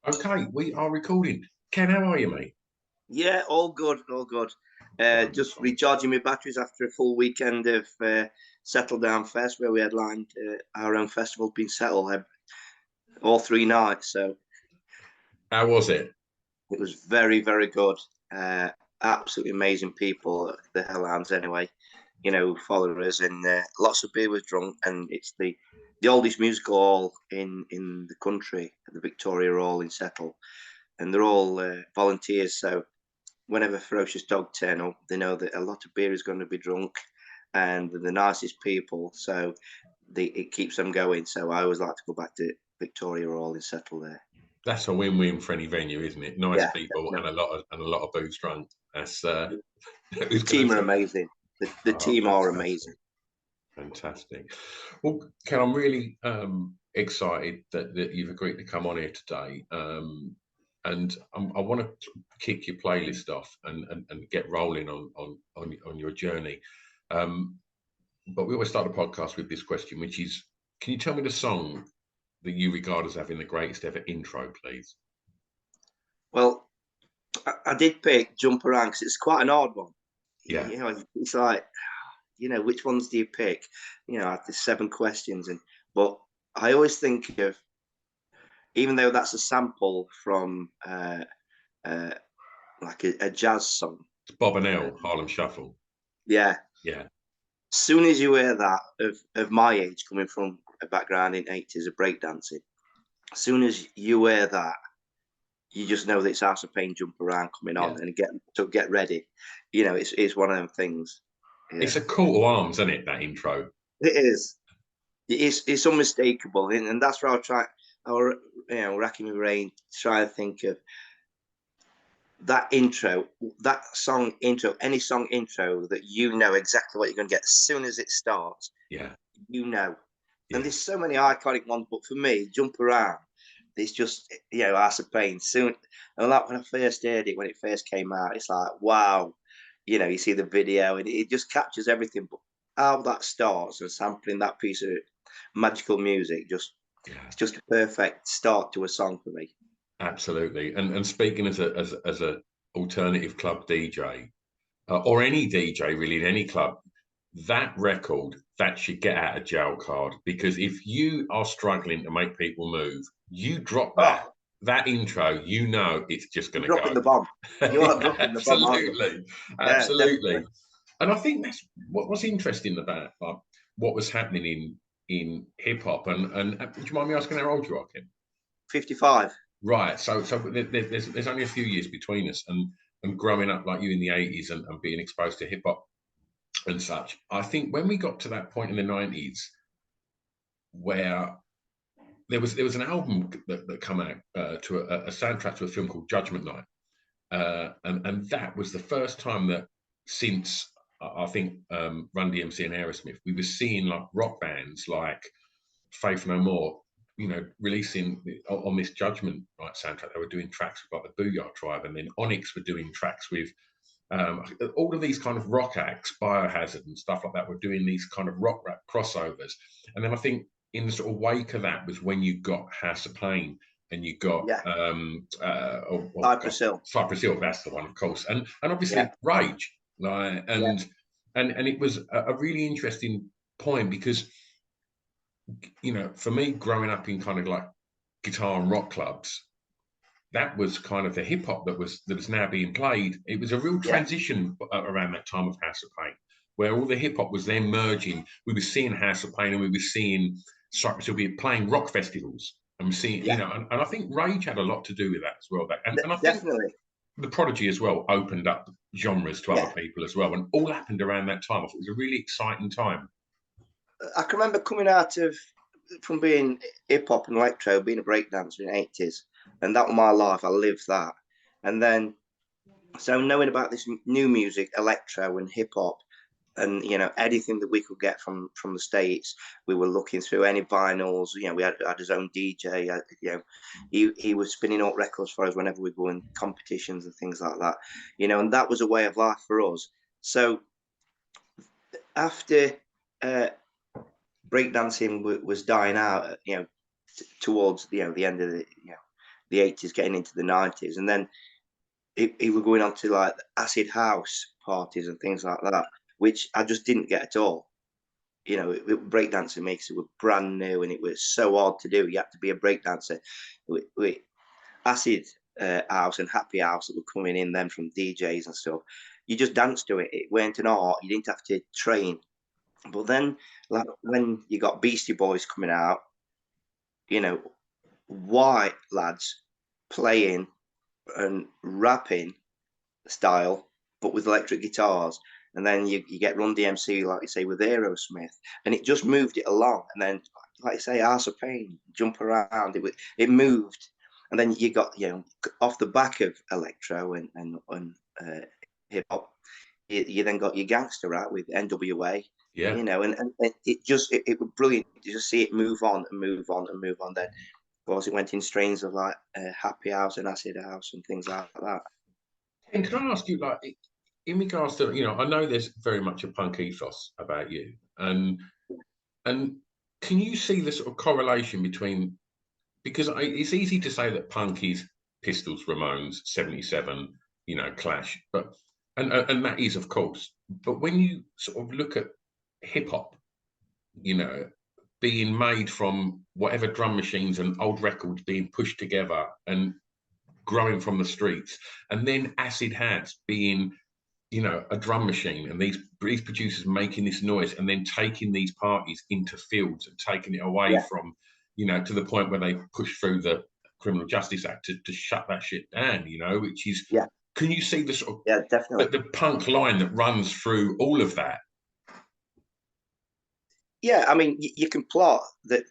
Okay, we are recording. Ken, how are you, mate? Yeah, all good, all good. Just Wonderful. recharging my batteries after a full weekend of Settle Down Fest, where we headlined our own festival, being settled all 3 nights. So How was it? it was very, very good. Absolutely amazing people, the Hellhounds anyway. Followers and lots of beer was drunk, and it's the oldest musical hall in the country, the Victoria Hall in Settle, and they're all volunteers. So whenever Ferocious Dog turn up, they know that a lot of beer is going to be drunk, and they're the nicest people. So it keeps them going. So I always like to go back to Victoria Hall and settle there. That's a win-win for any venue, isn't it? Nice Yeah, people and definitely. a lot of booze drunk. That's The who's going team are to. amazing. The Oh, team are fantastic, amazing. fantastic. Well, Ken, I'm really excited that you've agreed to come on here today. And I want to kick your playlist off and get rolling on your journey. Um, but we always start the podcast with this question, which is, can you tell me the song that you regard as having the greatest ever intro, please? Well, I did pick Jump Around because it's quite an odd one. Yeah, It's like, which ones do you pick? After 7 questions, but I always think of, even though that's a sample from uh, like a jazz song. Bob and Uh, L, Harlem Shuffle. yeah. Yeah, Soon as you hear that of my age, coming from a background in '80s of breakdancing, as soon as you hear that, you just know that it's House of Pain Jump Around coming yeah. on, and get ready. It's one of them things. It's Yeah, a call to arms, isn't it, that intro? it is. It's unmistakable, and that's where I'll try. I'll racking my brain, try and think of that intro, that song intro, any song intro that exactly what you're going to get as soon as it starts. Yeah, You know, and yeah. there's so many iconic ones, but for me, Jump Around, it's just House of Pain. Soon, and like when I first heard it, when it first came out, it's like wow. You see the video, and it just captures everything. But how that starts and sampling that piece of magical music, Yeah, it's just a perfect start to a song for me. absolutely. And speaking as a alternative club DJ, or any DJ really in any club, that record, that should get out of jail card, because if you are struggling to make people move, you drop that Oh, that intro, it's just you're going to dropping go. the bomb. You are Yeah, dropping the bomb, aren't you? absolutely, Yeah, definitely. absolutely. And I think that's what was interesting about what was happening in hip hop. And do you mind me asking how old you are, Kim? 55. Right. So there's only a few years between us, and growing up like you in the '80s and being exposed to hip hop and such. I think when we got to that point in the '90s where there was an album that came out to a soundtrack to a film called Judgment Night, and that was the first time that since I think Run DMC and Aerosmith, we were seeing like rock bands like Faith No More, releasing on this Judgment Night soundtrack. They were doing tracks with like the Booyah Tribe, and then Onyx were doing tracks with all of these kind of rock acts, Biohazard and stuff like that, were doing these kind of rock rap crossovers. And then I think in the sort of wake of that was when you got House of Pain, and you got Yeah. oh God, Cypress Hill. Cypress Hill. That's the one, of course, and Yeah. obviously Rage, Yeah. and it was a really interesting point because for me growing up in kind of like guitar and rock clubs, that was kind of the hip hop that was now being played. It was a real Yeah. transition around that time of House of Pain, where all the hip hop was then merging. We were seeing House of Pain, and we were seeing Cypress Hill be playing rock festivals, and we're seeing, Yeah. and I think Rage had a lot to do with that as well. And I think Definitely. the Prodigy as well opened up genres to other Yeah. people as well, and all happened around that time. I thought it was a really exciting time. I can remember coming out of from being hip hop and electro, being a breakdancer in the '80s, and that was my life. I lived that, and then so knowing about this new music, electro and hip hop, and anything that we could get from the states, we were looking through any vinyls. We had his own DJ. He was spinning up records for us whenever we go in competitions and things like that. And that was a way of life for us. So after uh, breakdancing was dying out, towards the end of the the 80s, getting into the 90s, and then he was going on to like acid house parties and things like that, which I just didn't get at all. You know, breakdancing makes it was brand new and it was so hard to do. You had to be a breakdancer. With acid house and happy house that were coming in then from DJs and stuff, you just danced to it. It weren't an art. You didn't have to train. But then, like when you got Beastie Boys coming out, you know, white lads playing and rapping style, but with electric guitars. And then you get Run DMC, like you say, with Aerosmith, and it just moved it along. And then, like you say, House of Pain, Jump Around, it moved. And then you got, you know, off the back of electro and hip hop, you then got your gangster rap with NWA, Yeah. you know, and it just it was brilliant to just see it move on and move on and move on. Then, of course, it went in strains of like Happy House and Acid House and things like that. And can I ask you, like, in regards to, you know, I know there's very much a punk ethos about you, and can you see the sort of correlation between, because it's easy to say that punk is Pistols, Ramones, 77, you know, Clash, but and that is, of course, but when you sort of look at hip hop, you know, being made from whatever drum machines and old records being pushed together and growing from the streets, and then acid house being, you know, a drum machine, and these producers making this noise and then taking these parties into fields and taking it away from, you know, to the point where they push through the Criminal Justice Act to shut that shit down, you know, which is, can you see the sort of, definitely, the punk line that runs through all of that? Yeah, I mean, you can plot that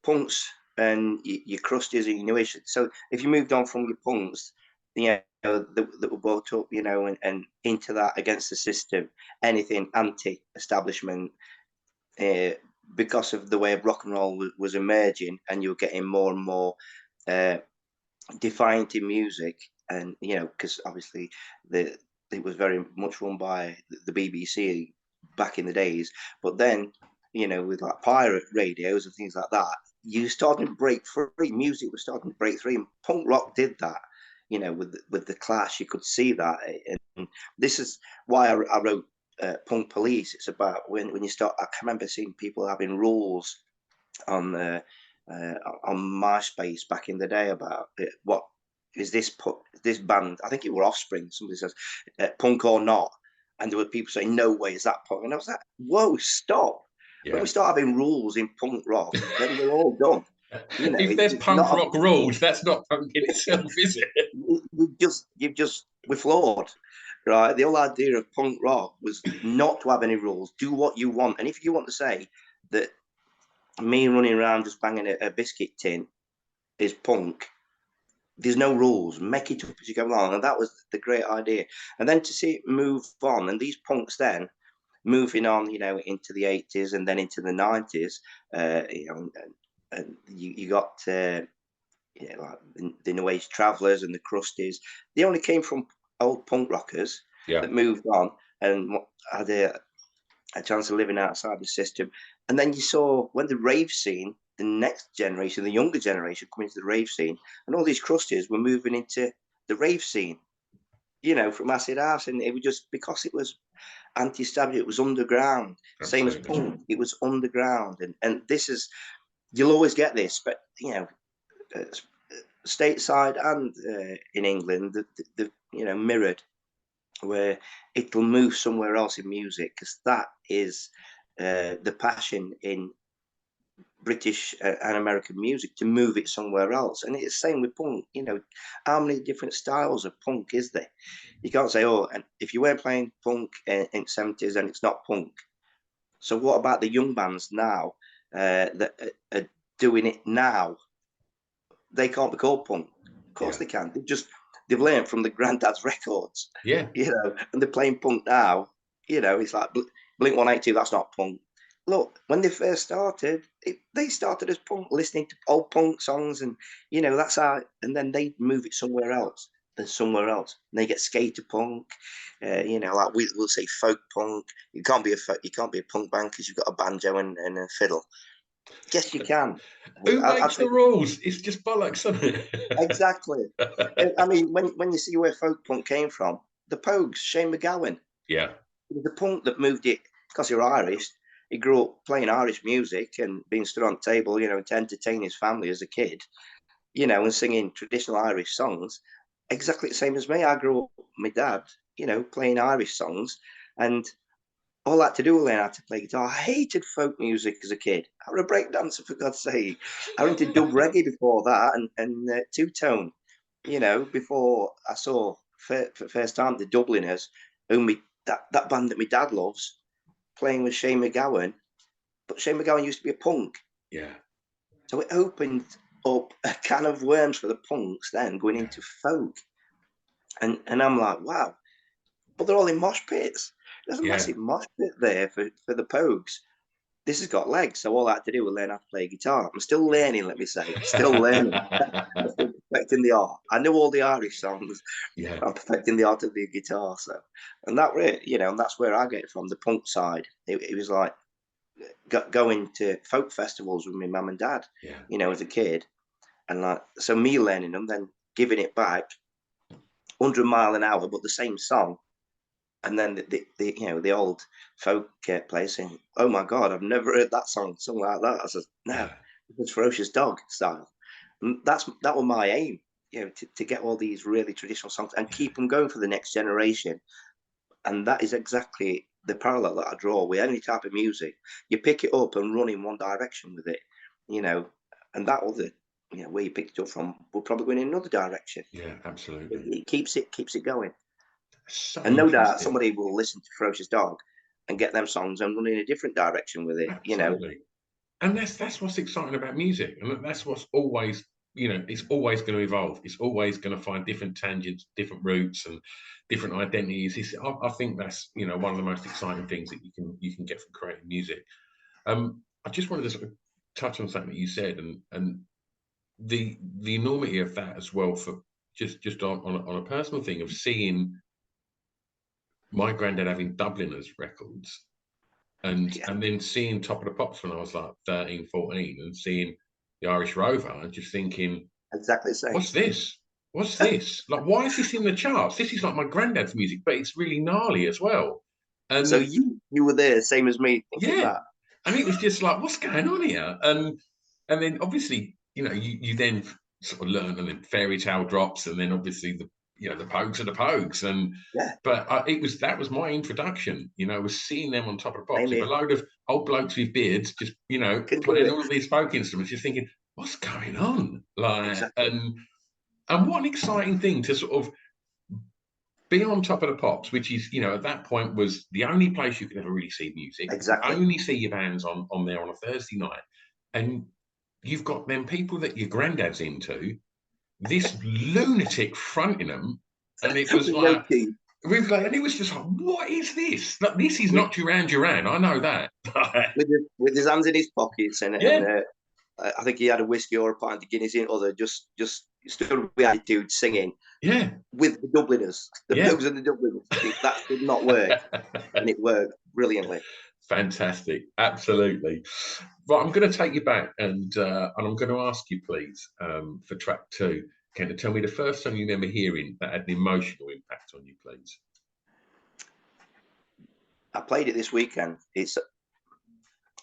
punks and your crusties and your newish. So if you moved on from your punks, you know, that were brought up, you know, and into that against the system, anything anti-establishment, because of the way rock and roll was emerging, and you were getting more and more defiant in music, and you know, because obviously it was very much run by the BBC back in the days, but then, you know, with like pirate radios and things like that, you starting to break free. Music was starting to break free, and punk rock did that. You know, with the Clash, you could see that, and this is why I wrote Punk Police. It's about when you start. I can remember seeing people having rules on MySpace back in the day about what is this band? I think it were Offspring. Somebody says punk or not, and there were people saying no way is that punk, and I was like, whoa, stop. When we start having rules in punk rock, then we're all done. You know, if there's punk rock rules, that's not punk in itself, is it? We're flawed, right? The whole idea of punk rock was not to have any rules. Do what you want, and if you want to say that me running around just banging a biscuit tin is punk, there's no rules. Make it up as you go along, and that was the great idea. And then to see it move on, and these punks then moving on, you know, into the 80s and then into the 90s, you know, and you got you know, like the New Age Travelers and the Crusties. They only came from old punk rockers that moved on and had a chance of living outside the system. And then you saw when the rave scene, the next generation, the younger generation, coming into the rave scene, and all these crusties were moving into the rave scene, you know, from acid house, and it was just because it was anti-establishment, it was underground. Absolutely. Same as punk, it was underground, and this is, you'll always get this, but you know, stateside and in England, the you know, mirrored, where it'll move somewhere else in music, because that is the passion in British and American music, to move it somewhere else. And it's the same with punk. You know, how many different styles of punk is there? You can't say, oh, and if you weren't playing punk in the 70s, and it's not punk. So what about the young bands now that are doing it now? They can't be called punk. Of course they can. They've learned from the granddad's records. Yeah. You know, and they're playing punk now. You know, it's like Blink 182, that's not punk. Look, when they first started, they started as punk, listening to old punk songs, and you know, that's how. And then they move it somewhere else, and somewhere else. And they get skater punk. You know, like we'll say folk punk. You can't be a punk band because you've got a banjo and a fiddle. Yes, you can. Who I'll makes the take rules? It's just bollocks, isn't it? exactly. I mean, when you see where folk punk came from, the Pogues, Shane MacGowan, Yeah, the punk that moved it because you're Irish. He grew up playing Irish music and being stood on the table, to entertain his family as a kid, and singing traditional Irish songs. Exactly the same as me. I grew up with my dad, playing Irish songs, and all I had to do was learn how to play guitar. I hated folk music as a kid. I was a break dancer, for God's sake. I went to dub reggae before that and two tone, before I saw for the first time the Dubliners, that band that my dad loves, playing with Shane MacGowan. But Shane MacGowan used to be a punk. yeah, So it opened up a can of worms for the punks then going into folk. And I'm like, wow, but they're all in mosh pits. There's a yeah. massive mosh pit there for the Pogues. This has got legs, so all I had to do was learn how to play guitar. I'm still learning, let me say. I'm still learning. I'm still perfecting the art. I know all the Irish songs. Yeah, I'm perfecting the art of the guitar. So, and and that's where I get it from, the punk side. It was like going to folk festivals with my mum and dad, yeah, as a kid. And like, so me learning them, then giving it back 100 mile an hour, but the same song. And then the old folk players saying, "Oh my God, I've never heard that song like that." I said, "No, yeah. it's Ferocious Dog style." And that was my aim, to get all these really traditional songs and keep them going for the next generation. And that is exactly the parallel that I draw with any type of music. You pick it up and run in one direction with it, you know, and that was the where you picked it up from. We're probably going in another direction. Yeah, It, absolutely. it keeps it going. So And no doubt interesting. somebody will listen to Ferocious Dog and get them songs and run in a different direction with it. Absolutely. And that's what's exciting about music. And that's what's always, it's always going to evolve. It's always going to find different tangents, different routes and different identities. I think that's, one of the most exciting things that you can get from creating music. I just wanted to sort of touch on something that you said and the enormity of that as well for just on a personal thing of seeing my granddad having Dubliners records and Yeah, and then seeing Top of the Pops when I was like 13, 14 and seeing the Irish Rover and just thinking, exactly the same. what's this? What's this? Like, why is this in the charts? This is like my granddad's music, but it's really gnarly as well. So And you were there, same as me, thinking yeah, that. and it was just like, what's going on here? And then obviously, you then sort of learn, and then Fairy Tale drops, and then obviously the Pogues are the Pogues, and Yeah, but that was my introduction. Was seeing them on Top of the Pops same with a here. load of old blokes with beards, just Can do playing it all of these folk instruments, just thinking, what's going on? Like, exactly, and what an exciting thing to sort of be on Top of the Pops, which is, at that point was the only place you could ever really see music. You could exactly. only see your bands on there on a Thursday night. And you've got them people that your granddad's into, this lunatic fronting them. And it was With no like, key, and it was just like, what is this? Like, this is with not Duran Duran. I know that. with his hands in his pockets, and Yeah, I think he had a whiskey or a pint of Guinness in other, just stood behind dude singing yeah, with the Dubliners, the yeah. Pogues and the Dubliners. That did not work, and it worked brilliantly. Fantastic, absolutely. Right, I'm going to take you back, and I'm going to ask you, please, for track two, Ken, to tell me the first song you remember hearing that had an emotional impact on you, please. I played it this weekend. It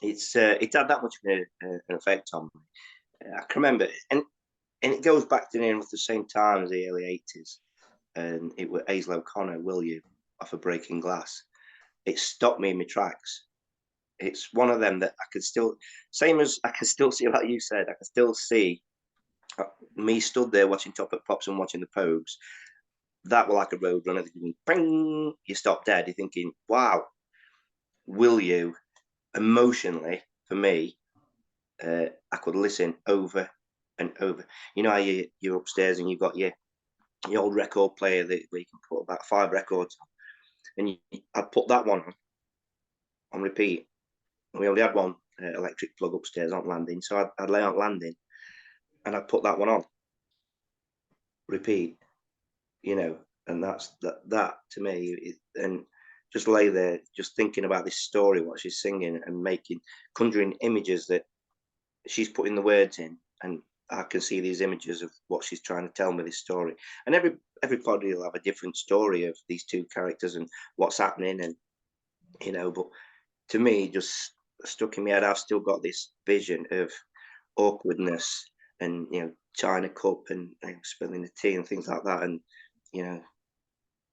had that much of an effect on me. I can remember, and it goes back to near the same time as the early '80s, and it was Hazel O'Connor, "Will You," off of Breaking Glass. It stopped me in my tracks. It's one of them that I could still, same as I can still see, like you said, I can still see me stood there watching Top of Pops and watching the Pogues. That were like a road runner. Bing, you stop dead. You're thinking, wow, will you? Emotionally, for me, I could listen over and over. You know how you're upstairs and you've got your old record player where you can put about 5 records on, and I'd put that one on repeat. We only had one electric plug upstairs on landing, so I'd lay on landing and I'd put that one on repeat. And that to me, and just lay there, just thinking about this story, what she's singing, and conjuring images that she's putting the words in, and I can see these images of what she's trying to tell me, this story. And everybody will have a different story of these two characters and what's happening, and but to me, just stuck in my head. I've still got this vision of awkwardness and China cup and spilling the tea and things like that, and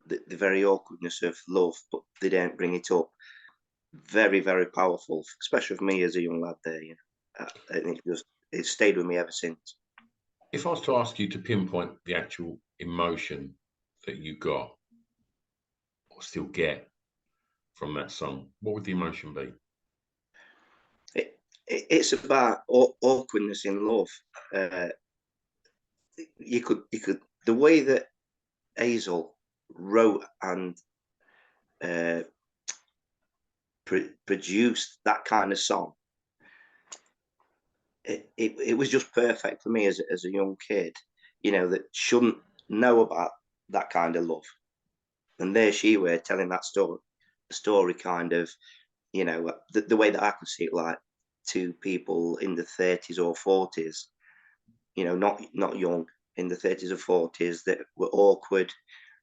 the very awkwardness of love, but they don't bring it up. Very, very powerful, especially for me as a young lad there. And it stayed with me ever since. If I was to ask you to pinpoint the actual emotion that you got or still get from that song, what would the emotion be? It's about awkwardness in love. You could the way that Hazel wrote and produced that kind of song. It was just perfect for me as a young kid, that shouldn't know about that kind of love. And there she were telling that story kind of, the way that I could see it, like to people in the 30s or 40s, not young, in the 30s or 40s that were awkward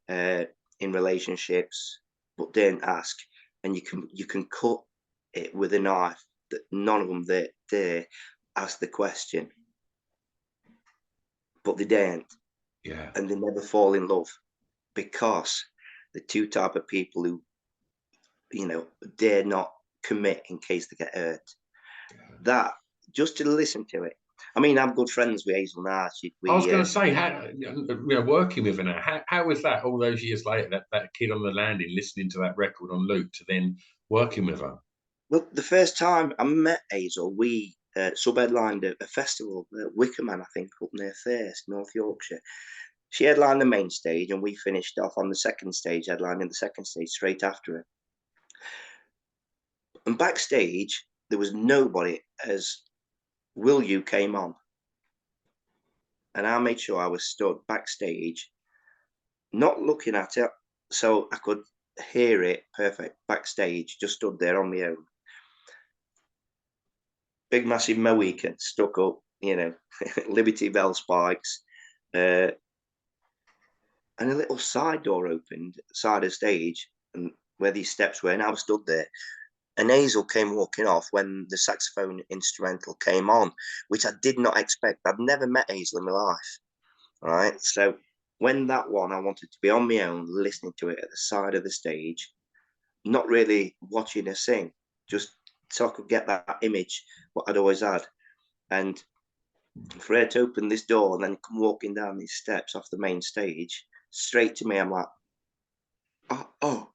in relationships, but didn't ask. And you can cut it with a knife that none of them there ask the question, but they don't. Yeah. And they never fall in love, because the two type of people who dare not commit in case they get hurt. That, just to listen to it. I mean, I'm good friends with Hazel now. I was going to say, working with her now, how was that all those years later, that kid on the landing listening to that record on loop to then working with her? Well, the first time I met Hazel, we sub-headlined a festival, Wickerman, I think, up near Thirst, North Yorkshire. She headlined the main stage, and we finished off on the second stage, headlining the second stage straight after her. And backstage, there was nobody as Will You came on. And I made sure I was stood backstage, not looking at it, so I could hear it perfect backstage, just stood there on my own. Big, massive Mohican stuck up, Liberty Bell spikes. And a little side door opened, side of stage, and where these steps were, and I was stood there. And Hazel came walking off when the saxophone instrumental came on, which I did not expect. I'd never met Hazel in my life, right? So when that one, I wanted to be on my own, listening to it at the side of the stage, not really watching her sing, just so I could get that image, what I'd always had. And for her to open this door and then come walking down these steps off the main stage, straight to me, I'm like, oh.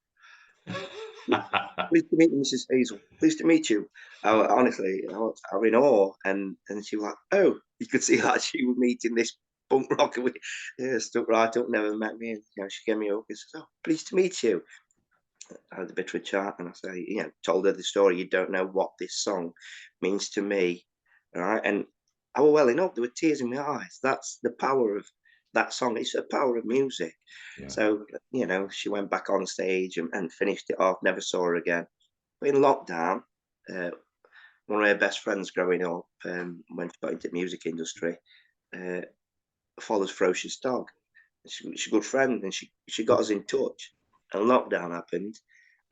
Pleased to meet you, Mrs. Hazel. Pleased to meet you. Honestly, I'm in awe. And she was like, oh, you could see that she was meeting this punk rocker. Stuck right up, never met me. And she gave me up and says, oh, pleased to meet you. I had a bit of a chat, and I say, told her the story. You don't know what this song means to me, right? And I was welling up. There were tears in my eyes. That's the power of that song. It's the power of music. Yeah. So, she went back on stage and finished it off. Never saw her again. But in lockdown, one of her best friends growing up, when she got into the music industry, follows Ferocious dog. She's a good friend, and she got us in touch. And lockdown happened,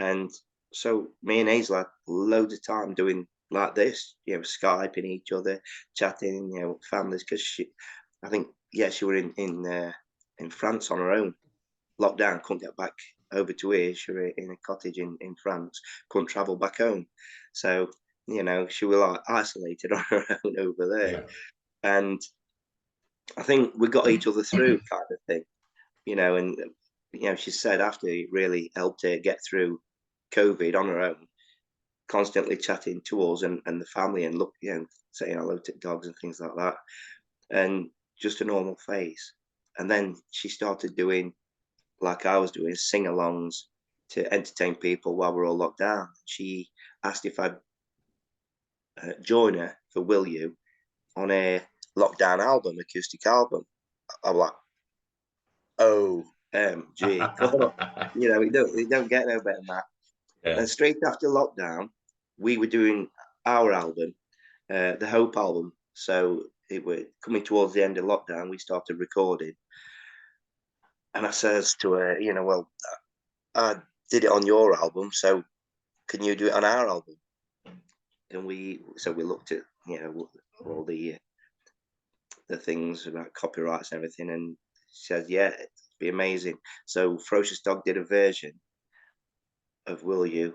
and so me and Hazel had loads of time doing like this, Skyping each other, chatting, families. Because she were in France on her own. Lockdown, couldn't get back over to here. She were in a cottage in France, couldn't travel back home. So she was like isolated on her own over there. Yeah. And I think we got each other through, kind of thing, and she said after it really helped her get through COVID on her own, constantly chatting to us and the family, and saying hello to dogs and things like that, and just a normal phase. And then she started doing, like I was doing, sing-alongs to entertain people while we're all locked down. She asked if I'd join her for Will You on a lockdown album, acoustic album. I'm like, OMG. We don't get no better than that. Yeah. And straight after lockdown, we were doing our album, the Hope album. So it was coming towards the end of lockdown. We started recording, and I says to her, you know, well, I did it on your album, so can you do it on our album? And we looked at, you know, all the things about copyrights and everything, and she said, yeah, it'd be amazing. So Ferocious Dog did a version of Will You.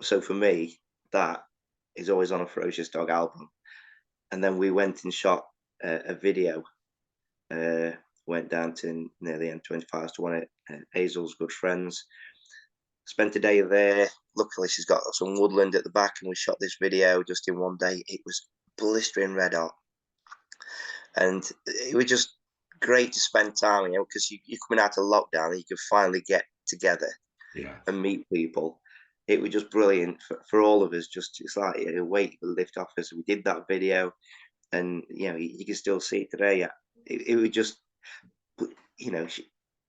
So for me, that is always on a Ferocious Dog album. And then we went and shot a video. Went down to near the M25 to one of Hazel's good friends. Spent a day there. Luckily, she's got some woodland at the back, and we shot this video just in one day. It was blistering red hot, and it was just great to spend time, you know, because you're coming out of lockdown and you can finally get together and meet people. It was just brilliant for all of us. Just it's like a weight lift off us. We did that video, and you know you can still see it today. It was just, you know,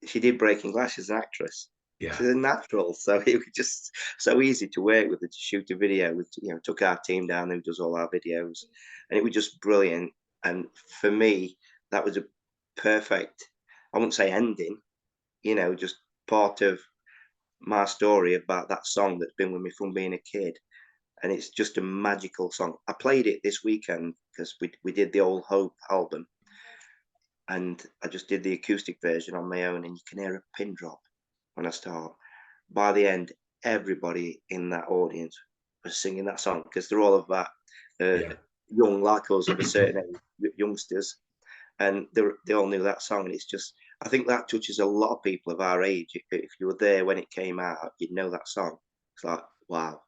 she did Breaking Glass as an actress. Yeah. She's a natural, so it was just so easy to work with her to shoot a video. We, you know, took our team down who does all our videos, and it was just brilliant. And for me, that was a perfect, I wouldn't say ending, you know, just part of my story about that song that's been with me from being a kid. And it's just a magical song. I played it this weekend because we did the old Hope album, and I just did the acoustic version on my own, and you can hear a pin drop when I start. By the end, everybody in that audience was singing that song because they're all of that young, like us, of a certain age, youngsters, and they all knew that song. And it's just, I think that touches a lot of people of our age. If you were there when it came out, you'd know that song. It's like, wow.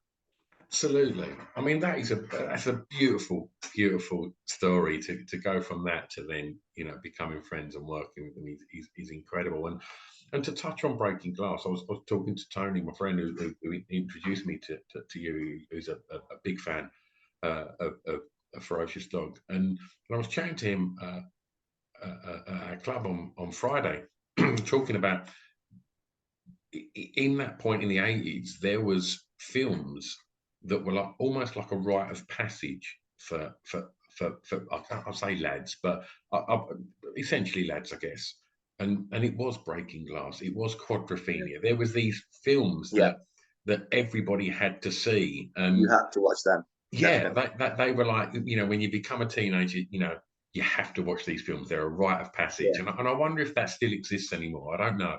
Absolutely. I mean, that's a beautiful, beautiful story to go from that to then, you know, becoming friends and working with him. He's incredible. And to touch on Breaking Glass, I was talking to Tony, my friend, who introduced me to you, who's a big fan of Ferocious Dog, and I was chatting to him at a club on Friday, talking about in that point in the 80s, there was films that were like almost like a rite of passage for I'll say lads, but essentially lads, I guess. And it was Breaking Glass, it was Quadrophenia. There was these films that everybody had to see, and you had to watch them. Yeah, that they were like, you know, when you become a teenager, you know, you have to watch these films. They're a rite of passage, and I wonder if that still exists anymore. I don't know.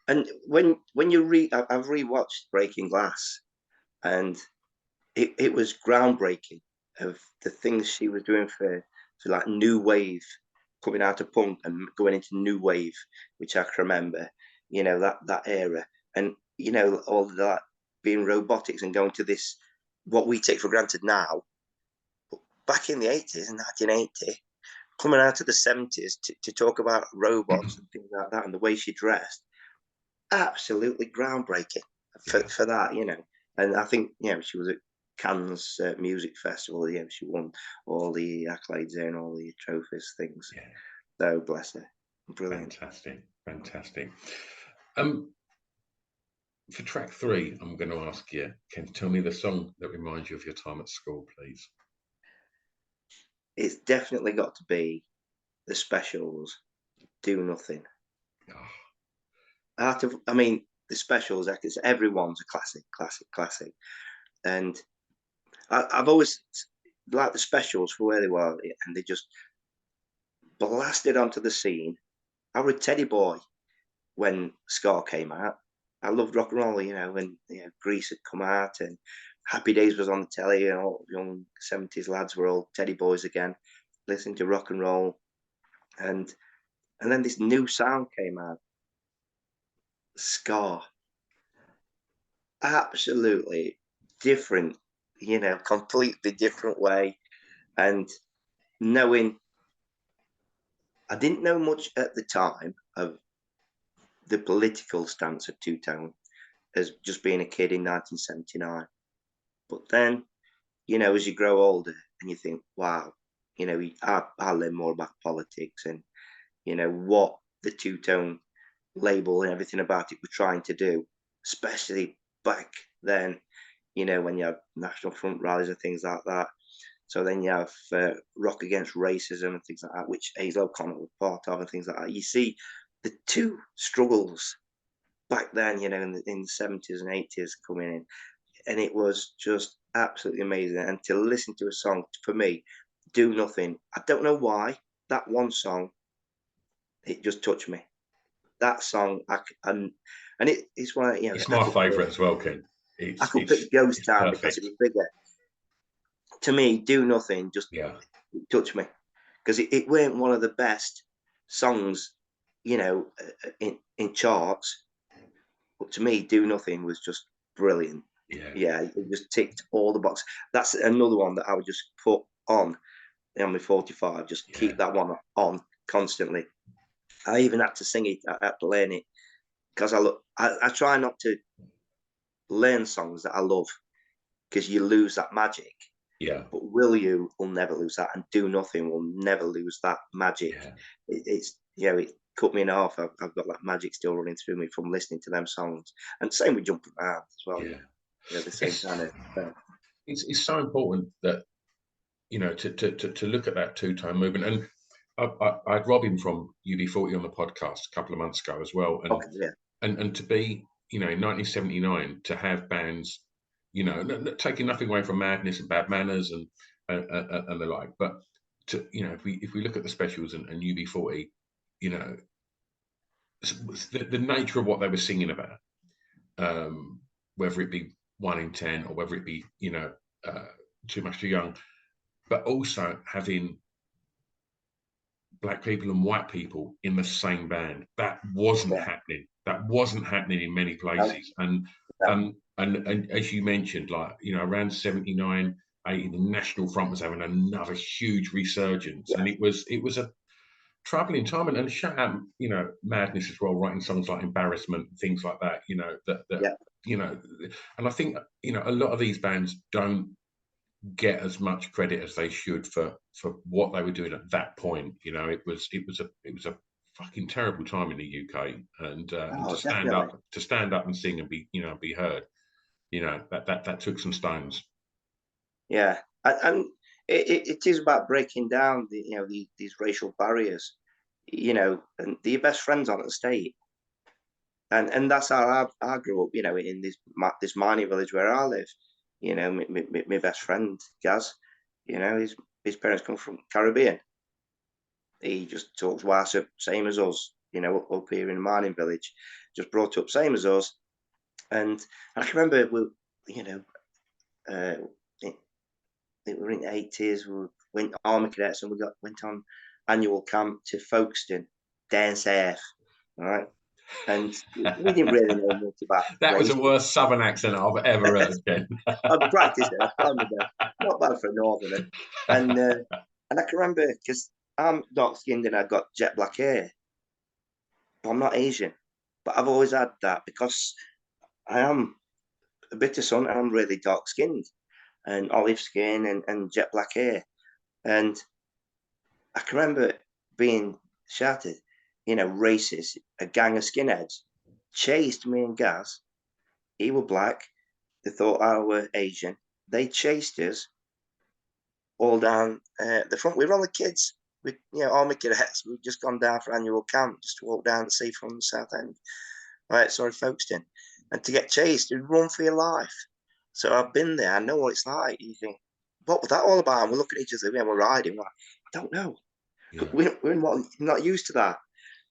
And when you I've rewatched Breaking Glass, and it was groundbreaking of the things she was doing for like new wave, coming out of punk and going into new wave, which I can remember, you know, that era, and you know all that being robotics and going to this what we take for granted now. But back in the 80s and 1980, coming out of the 70s to talk about robots and things like that, and the way she dressed, absolutely groundbreaking for that, you know. And I think, you know, she was at Cannes Music Festival. You know, she won all the accolades there and all the trophies, things. Yeah. So bless her, brilliant. Fantastic. For track 3, I'm going to ask you, can you tell me the song that reminds you of your time at school, please? It's definitely got to be the Specials, Do Nothing. Oh. I mean, the Specials, everyone's a classic. And I've always liked the Specials for where they were, and they just blasted onto the scene. I was a teddy boy when ska came out. I loved rock and roll, you know, when Grease had come out and Happy Days was on the telly, and all young 70s lads were all teddy boys again, listening to rock and roll. And then this new sound came out, ska. Absolutely different, you know, completely different way. And knowing, I didn't know much at the time of the political stance of Two Tone as just being a kid in 1979. But then, you know, as you grow older and you think, wow, you know, I learn more about politics and, you know, what the Two Tone label and everything about it were trying to do, especially back then, you know, when you had National Front rallies and things like that. So then you have Rock Against Racism and things like that, which Hazel O'Connell was part of, and things like that. You see the two struggles back then, you know, in the 70s and 80s coming in, and it was just absolutely amazing. And to listen to a song, for me, Do Nothing, I don't know why, that one song, it just touched me. That song, it's one, you know, It's my favourite as well, Ken. I could pick Ghost Town because perfect. it was bigger. To me, Do Nothing just touched me, because it weren't one of the best songs, you know, in charts. But to me, Do Nothing was just brilliant. Yeah, it just ticked all the boxes. That's another one that I would just put on my 45. Just keep that one on constantly. I even had to sing it. I had to learn it because I try not to learn songs that I love, because you lose that magic. Yeah. But Will You will never lose that, and Do Nothing will never lose that magic. Yeah. It's, you know, it cut me in half. I've got that magic still running through me from listening to them songs, and same with Jumping Around as well. Yeah. You know, the same kind of. It's so important that, you know, to look at that two-tone movement. And I had Robin from UB40 on the podcast a couple of months ago as well, and to be, you know, in 1979, to have bands, you know, taking nothing away from Madness and Bad Manners and the like, but to, you know, if we look at the Specials and UB40, you know, the nature of what they were singing about, whether it be 1 in 10 or whether it be, you know, Too Much Too Young, but also having black people and white people in the same band. That wasn't happening. That wasn't happening in many places. And as you mentioned, like, you know, around 79, 80, the National Front was having another huge resurgence. And it was a troubling time. And shout out, you know, Madness as well, writing songs like Embarrassment, things like that, you know, you know, and I think, you know, a lot of these bands don't get as much credit as they should for what they were doing at that point. You know, it was a fucking terrible time in the UK, and to stand up and sing and be, you know, be heard, you know, that took some stones. Yeah, and it is about breaking down the, you know, these racial barriers, you know, and your best friends on the state. And that's how I grew up, you know, in this mining village where I live. You know, my best friend Gaz, you know, his parents come from Caribbean. He just talks Wassa, same as us, you know, up here in the mining village, just brought up same as us. And I can remember, you know, we were in the 80s. We went Army Cadets, and we went on annual camp to Folkestone, down south, right? And we didn't really know much about that race. was the worst southern accent I've ever heard, Ben. I've practiced it. I've tried my best. Not bad for a northerner. And I can remember, because I'm dark skinned and I've got jet black hair, but I'm not Asian. But I've always had that because I am a bit of sun and I'm really dark skinned and olive skin and jet black hair. And I can remember being shouted, you know, racist, a gang of skinheads chased me and Gaz. He were black. They thought I were Asian. They chased us all down the front. We were only kids. We, you know, Army Cadets. We'd just gone down for annual camp, just to walk down the sea from the South End. Right, sorry, Folkestone. And to get chased, you'd run for your life. So I've been there. I know what it's like. You think, what was that all about? And we're looking at each other, and we're riding. We're like, I don't know. Yeah. We're not used to that.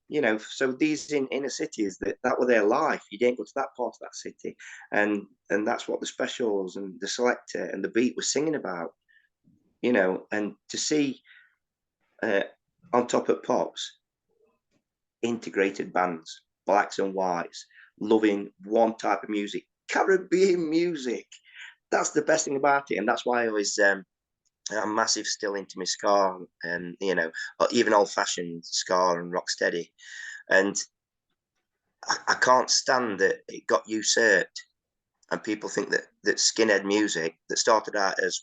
You know, so these in inner cities, that were their life. You didn't go to that part of that city, and that's what the Specials and the Selector and the Beat was singing about. You know, and to see on top of Pops, integrated bands, blacks and whites, loving one type of music, Caribbean music. That's the best thing about it, and that's why I was. I'm massive still into my ska and, you know, even old-fashioned ska and rocksteady. And I can't stand that it got usurped and people think that skinhead music that started out as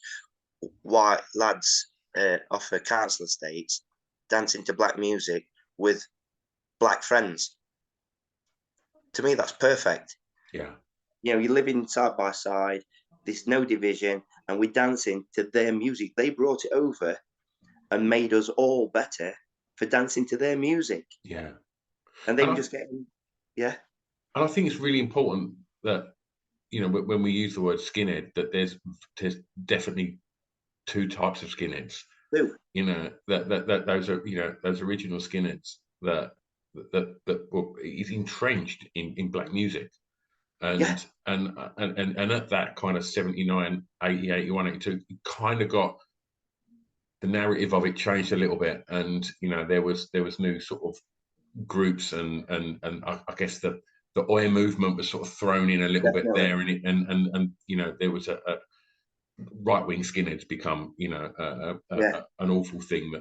white lads off of council estates dancing to black music with black friends. To me, that's perfect. Yeah. You know, you're living side by side. There's no division. and we're dancing to their music. They brought it over and made us all better for dancing to their music. Yeah. And then you just get, yeah. And I think it's really important that, you know, when we use the word skinhead, that there's definitely two types of skinheads. Ooh. You know, that those are, you know, those original skinheads that is entrenched in black music. And, yeah. and at that kind of 79, 80, 81, 82, you kind of got the narrative of it changed a little bit. And, you know, there was new sort of groups and I guess the Oi movement was sort of thrown in a little Definitely. bit there, and you know, there was a right-wing skinheads become, you know, an awful thing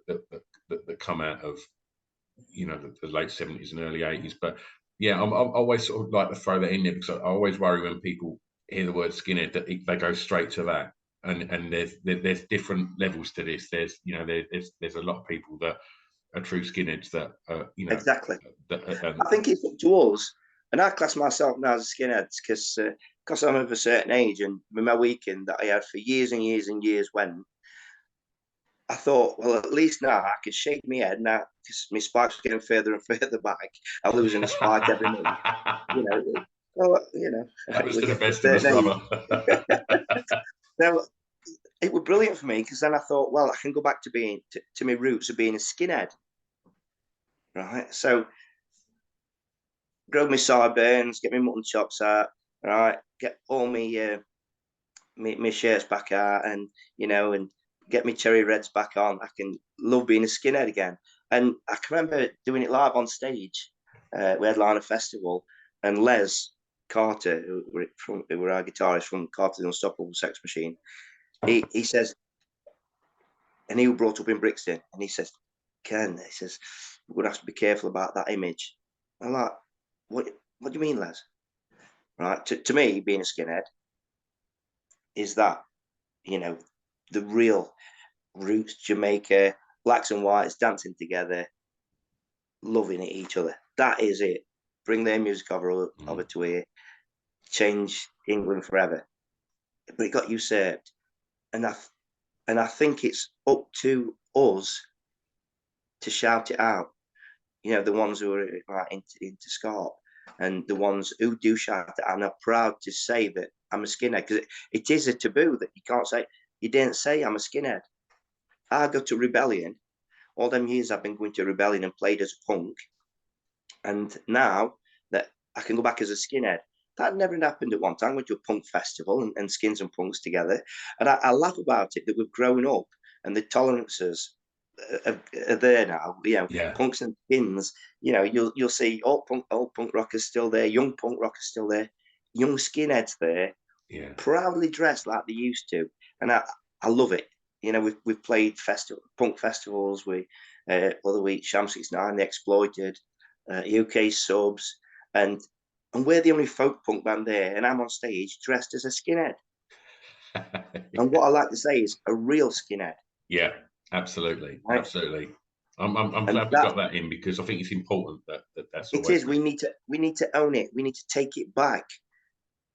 that come out of, you know, the late 70s and early 80s. But yeah, I always sort of like to throw that in there, because I always worry when people hear the word skinhead that they go straight to that. And there's different levels to this. There's, you know, there's a lot of people that are true skinheads that you know, exactly. I think it's up to us, and I class myself now as a skinhead because I'm of a certain age, and with my weekend that I had for years and years and years, when I thought, well, at least now I can shake my head now because my spike's getting further and further back. I'm losing a spike every month. You know, well, you know, that was to the best of us, brother. Now, it was brilliant for me, because then I thought, well, I can go back to being to my roots of being a skinhead, right? So, grow my sideburns, get my mutton chops out, right? Get all my my shirts back out, and you know, and get my cherry reds back on. I can love being a skinhead again. And I can remember doing it live on stage. We headlined a festival, and Les Carter, who were our guitarist from Carter's Unstoppable Sex Machine, he says, and he was brought up in Brixton, and he says, Ken, he says, we're going to have to be careful about that image. I'm like, what do you mean, Les? Right? To me, being a skinhead is that, you know, the real roots, Jamaica, blacks and whites dancing together, loving each other. That is it. Bring their music over to here, change England forever. But it got usurped, and I think it's up to us to shout it out. You know, the ones who are like into ska, and the ones who do shout it, and are proud to say that I'm a skinhead, because it is a taboo that you can't say. You didn't say I'm a skinhead. I go to Rebellion. All them years I've been going to Rebellion and played as a punk, and now that I can go back as a skinhead, that never happened at one time. I went to a punk festival and skins and punks together, and I laugh about it that we've grown up and the tolerances are there now. You know, yeah. Punks and skins. You know, you'll see old punk rockers still there, young punk rockers still there, young skinheads there, yeah, proudly dressed like they used to, and I love it. You know, we've played punk festivals. Other week, Sham 69, The Exploited, UK Subs, and we're the only folk punk band there, and I'm on stage dressed as a skinhead. And what I like to say is a real skinhead. Yeah, absolutely, right? Absolutely. I'm glad we got that in, because I think it's important that's it is. We need to own it. We need to take it back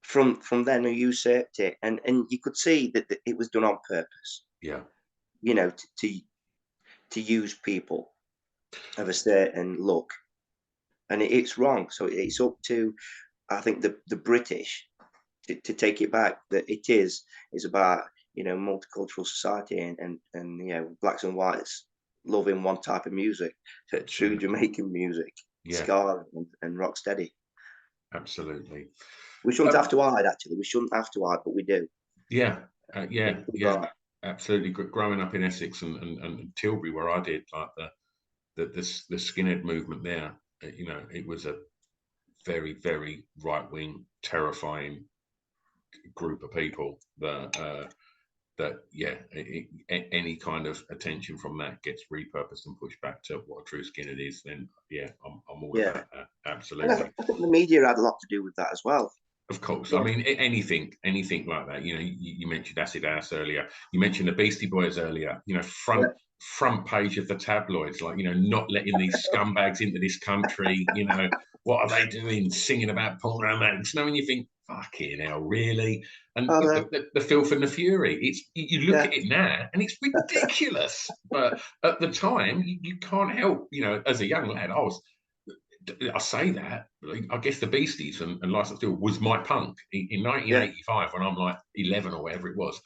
from them who usurped it, and you could see that it was done on purpose. Yeah. You know, to use people of a certain look, and it's wrong. So it's up to, I think, the British to take it back. That it is about, you know, multicultural society, and you know, blacks and whites loving one type of music, true Jamaican music, ska and rocksteady. Absolutely. We shouldn't have to hide. Actually, we shouldn't have to hide, but we do. Yeah, yeah. Absolutely. Growing up in Essex and Tilbury, where I did, like the skinhead movement there, you know, it was a very, very right-wing, terrifying group of people that any kind of attention from that gets repurposed and pushed back to what a true skinhead is. Then I'm all about that. Absolutely. I think the media had a lot to do with that as well. Of course. I mean, anything like that. You know, you mentioned Acid House earlier. You mentioned the Beastie Boys earlier. You know, front page of the tabloids, like, you know, not letting these scumbags into this country. You know, what are they doing? Singing about porn romantics. No, when you think, fucking hell, really? And Oh, no. the filth and the fury. It's you look Yeah, at it now, and it's ridiculous. But at the time, you can't help. You know, as a young lad, I say that. I guess the Beasties and License to Ill was my punk in yeah. 1985 when I'm like 11 or whatever it was,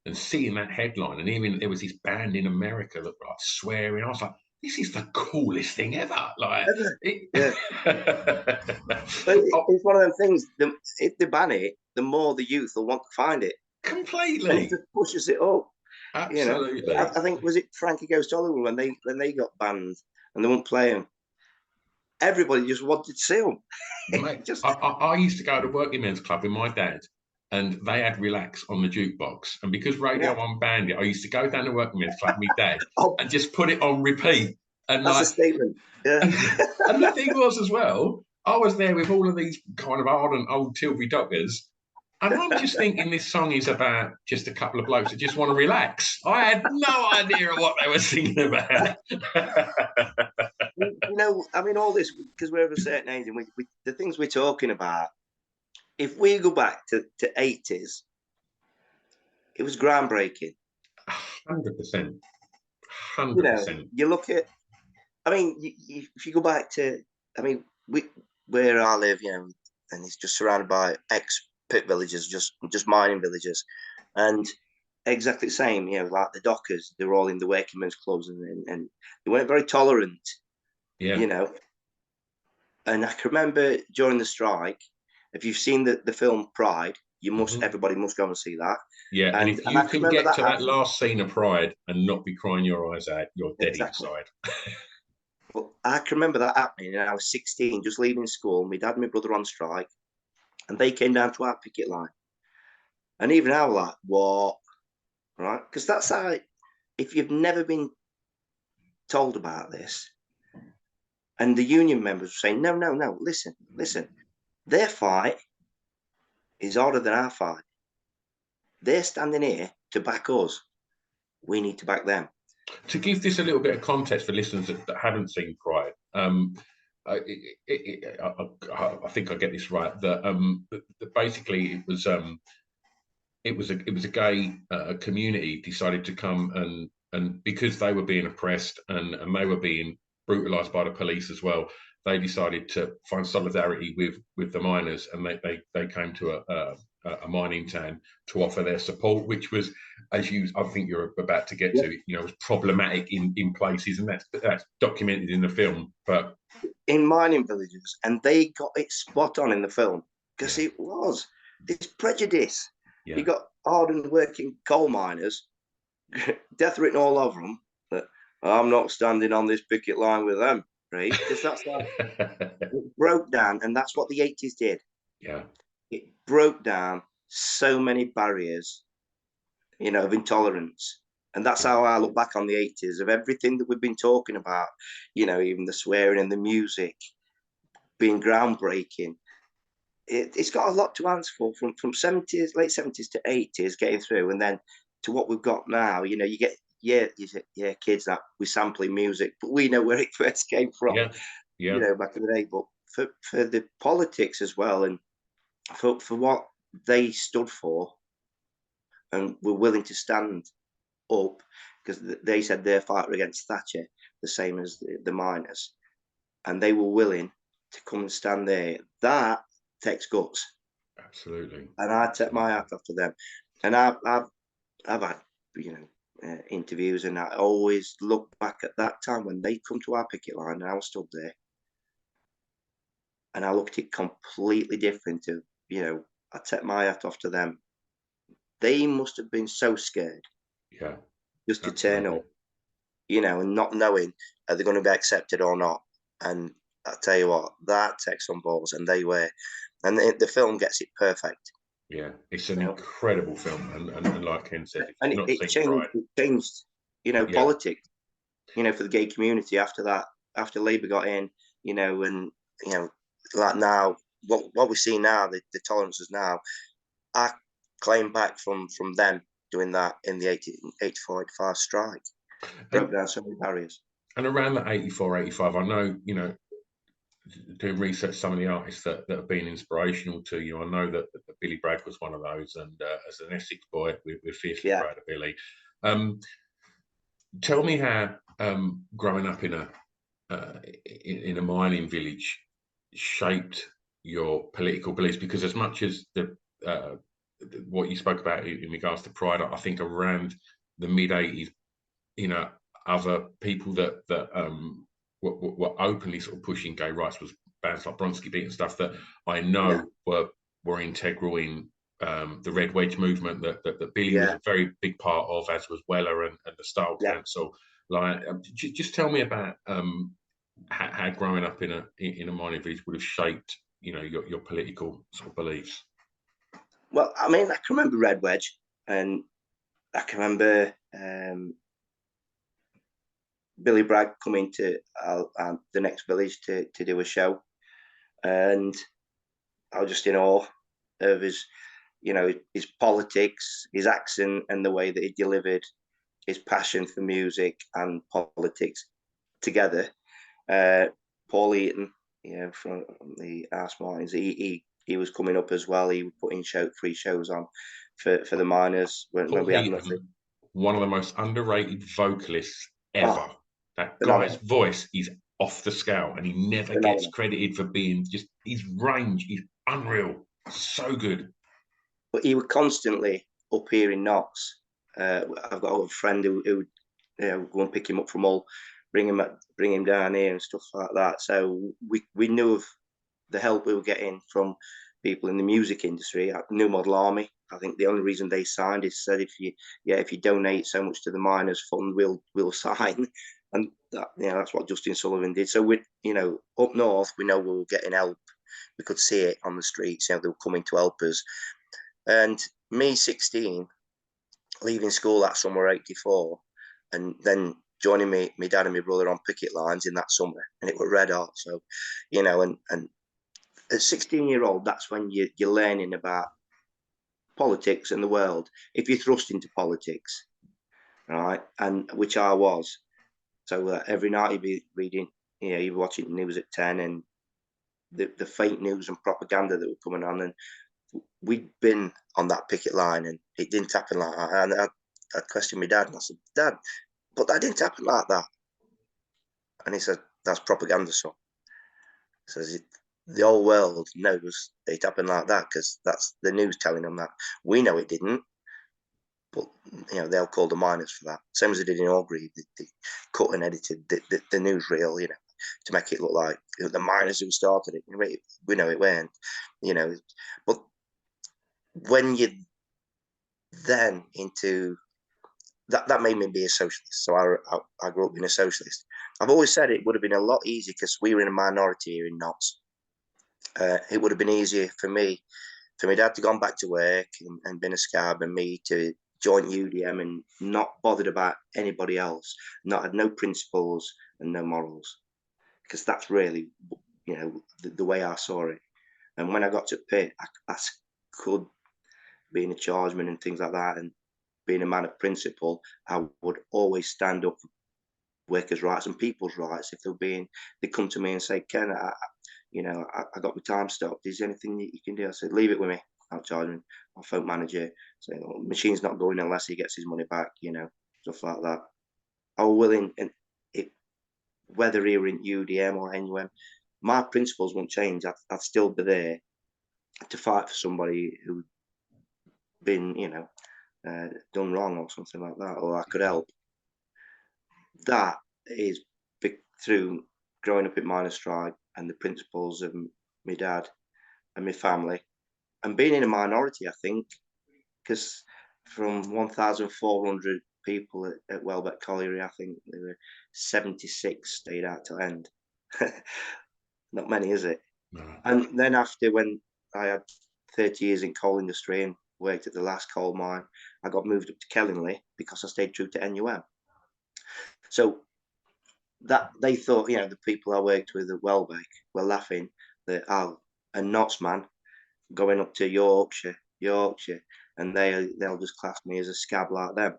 and seeing that headline, and even there was this band in America that were like swearing. I was like, this is the coolest thing ever. Like, it, Yeah. But oh, it's one of them things. If they ban it, the more the youth will want to find it, and it completely, just pushes it up. You know, absolutely. I think was it Frankie Goes to Hollywood when they got banned and they won't play them. Everybody just wanted to see them. Mate, Just I used to go to Working Men's Club with my dad, and they had Relax on the jukebox. And because Radio yeah. 1 banned it, I used to go down to Working Men's Club with my dad Oh, and just put it on repeat. And that's a like, statement. Yeah. and the thing was as well, I was there with all of these kind of ardent old Tilbury dockers. And I'm just thinking this song is about just a couple of blokes that just want to relax. I had no idea what they were singing about. I mean, all this because we're of a certain age, and the things we're talking about. If we go back to 80s, it was groundbreaking. 100%. You know, 100%. you look at. I mean, if you go back to, I mean, where I live, and it's just surrounded by ex-pit villages, just mining villages, and exactly the same. Like the Dockers, they were all in the working men's clubs, and they weren't very tolerant. Yeah. You know, and I can remember during the strike, if you've seen the film Pride, everybody must go and see that. Yeah, and if And you I can can remember get that to that happening. last scene of Pride and not be crying your eyes out, you're dead Exactly. inside. But I can remember that happening, and I was 16, just leaving school. My dad and my brother on strike, and they came down to our picket line. And even I was like, what? Right? Because that's how, if you've never been told about this, and the union members were saying, no, no, no, listen, their fight is harder than our fight. They're standing here to back us. We need to back them. To give this a little bit of context for listeners that haven't seen Pride, I think I get this right. That basically it was a gay community decided to come and because they were being oppressed and they were being brutalized by the police as well, they decided to find solidarity with the miners, and they came to a mining town to offer their support, which was, as I think you're about to get Yeah. to, was problematic in places, and that's documented in the film. But in mining villages, and they got it spot on in the film because yeah, it was this prejudice. You yeah, got ardent working coal miners, death written all over them. That I'm not standing on this picket line with them, right? Because that's like it broke down, and that's what the 80s did. yeah, It broke down so many barriers, of intolerance. And that's yeah. how I look back on the 80s of everything that we've been talking about, even the swearing and the music being groundbreaking. It's got a lot to answer for from 70s, late 70s to 80s getting through. And then to what we've got now, you get, kids that we sampling music, but we know where it first came from, Yeah, yeah, back in the day. But for the politics as well, and for what they stood for and were willing to stand up, because they said their fight against Thatcher, the same as the miners, and they were willing to come and stand there. That takes guts, absolutely. and I take my hat off to them. And I've had interviews, and I always look back at that time when they come to our picket line, and I was stood there, and I looked at it completely different. I take my hat off to them. They must have been so scared Yeah, just to turn absolutely. up, and not knowing are they going to be accepted or not. And I tell you what, that takes some balls, and they were, and the film gets it perfect. Yeah, it's an incredible film, and like Ken said, if And you've not seen Pride, it changed, yeah, politics, for the gay community after that, after Labour got in, and like now, what we see now, the tolerances now, I claim back from them doing that in the 84, 85 strike, broke and down so many barriers. and around the 84, 85, I know doing research, some of the artists that have been inspirational to you. I know that Billy Bragg was one of those, and as an Essex boy, we're fiercely Yeah. proud of Billy. Tell me how growing up in a mining village shaped your political beliefs, because as much as what you spoke about in regards to pride, I think around the mid-80s, you know, other people that were openly sort of pushing gay rights was bands like Bronski Beat and stuff that I know were integral in the Red Wedge movement that Billy was a very big part of, as was Weller and the Style Council. Like, just tell me about how growing up in a mining village would have shaped, you know, your political sort of beliefs. Well, I mean, I can remember Red Wedge, and I can remember Billy Bragg coming to the next village to do a show, and I was just in awe of his, you know, his politics, his accent, and the way that he delivered his passion for music and politics together. Paul Eaton, you know, from the Arse Martins, he was coming up as well. He was putting free shows on for the miners when we had nothing. One of the most underrated vocalists ever. That guy's voice is off the scale, and he never gets credited for being just his range is unreal. So good. But he was constantly up here in Knox. I've got a friend who you know, go and pick him up from Hull, bring him down here and stuff like that. So we knew of the help we were getting from people in the music industry. New Model Army, I think the only reason they signed is said if you donate so much to the miners fund, we'll sign. And that, you know, that's what Justin Sullivan did. So we, you know, up north, we know we were getting help. We could see it on the streets. You know, they were coming to help us. And me, 16, leaving school that summer '84, and then joining my dad and my brother on picket lines in that summer, and it was red hot. So, you know, and at 16-year-old, that's when you're learning about politics and the world. If you're thrust into politics, right, and which I was. So every night you'd be reading, you know, you'd be watching the news at 10, and the fake news and propaganda that were coming on. And we'd been on that picket line, and it didn't happen like that. And I questioned my dad, and I said, Dad, but that didn't happen like that. And he said, that's propaganda, son. He says, the whole world knows it happened like that because that's the news telling them that. We know it didn't. But, you know, they'll call the miners for that. Same as they did in Orgreave. They cut and edited the newsreel, you know, to make it look like, you know, the miners who started it. We know it weren't, you know. But when you then into that made me be a socialist. So I grew up being a socialist. I've always said it would have been a lot easier because we were in a minority here in Notts. It would have been easier for my dad to gone back to work and been a scab, and me to join UDM and not bothered about anybody else, not had no principles and no morals, because that's really, you know, the way I saw it. And when I got to pit, I could, being a chargeman and things like that, and being a man of principle, I would always stand up for workers' rights and people's rights. If they come to me and say, Ken, I got my time stopped. Is there anything that you can do? I said, leave it with me. I'll charge him. I'll phone manager. Say, oh, machine's not going unless he gets his money back, you know, stuff like that. I was willing, and whether he were in UDM or NUM, my principles won't change. I'd still be there to fight for somebody who'd been, you know, done wrong or something like that, or I could help. That is through growing up in miners' tribe and the principles of my dad and my family, and being in a minority, I think, because from 1,400 people at Welbeck Colliery, I think there were 76 stayed out till end. Not many, is it? No. And then after, when I had 30 years in coal industry and worked at the last coal mine, I got moved up to Kellingley because I stayed true to NUM. So that they thought, you know, the people I worked with at Welbeck were laughing that a Notts man going up to Yorkshire, and they'll just class me as a scab like them.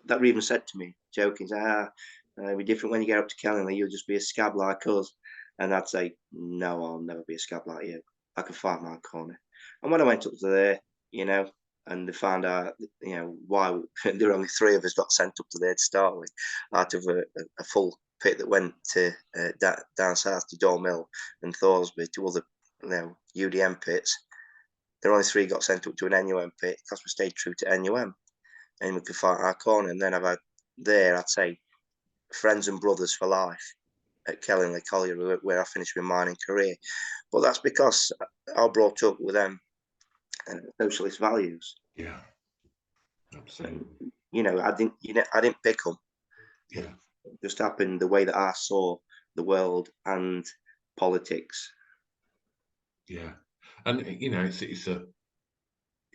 That were even said to me, joking, it'll be different when you get up to Kellingley, you'll just be a scab like us. And I'd say, no, I'll never be a scab like you. I can fight my corner. And when I went up to there, you know, and they found out, you know, why there were only 3 of us got sent up to there to start with, out of a full pit that went to down south to Door Mill and Thorsby to other, you know, UDM pits. There were only 3 got sent up to an NUM pit because we stayed true to NUM, and we could fight our corner. And then I've had there, I'd say, friends and brothers for life at Kellingley Collier, where I finished my mining career. But that's because I brought up with them socialist values. Yeah, absolutely. And, you know, I didn't pick them. Yeah, it just happened the way that I saw the world and politics. Yeah, and you know, it's a,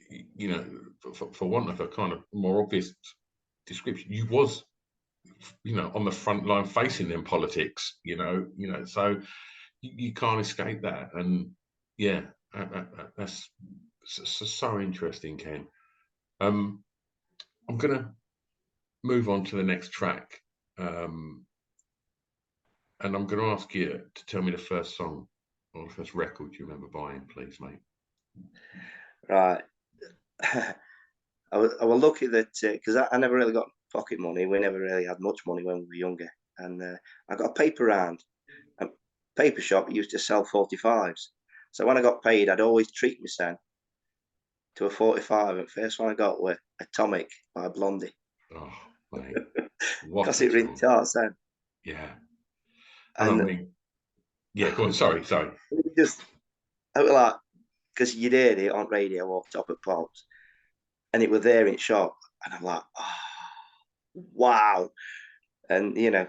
you know, for want of a kind of more obvious description, you was, you know, on the front line facing them politics, you know, so you can't escape that. And yeah, that's so interesting, Ken. I'm gonna move on to the next track, and I'm gonna ask you to tell me the first song or the first record you remember buying, please, mate. Right. I was lucky that because I never really got pocket money. We never really had much money when we were younger, and I got a paper round. A paper shop used to sell 45s, so when I got paid, I'd always treat myself to a 45. And first one I got was Atomic by Blondie. Oh, mate, what Because a it really song! charts then. Yeah, and I And mean, yeah, go on. Sorry. it just, I was like, because you'd hear it on radio or top of pops, and it was there in shop, and I'm like, oh, wow. And you know,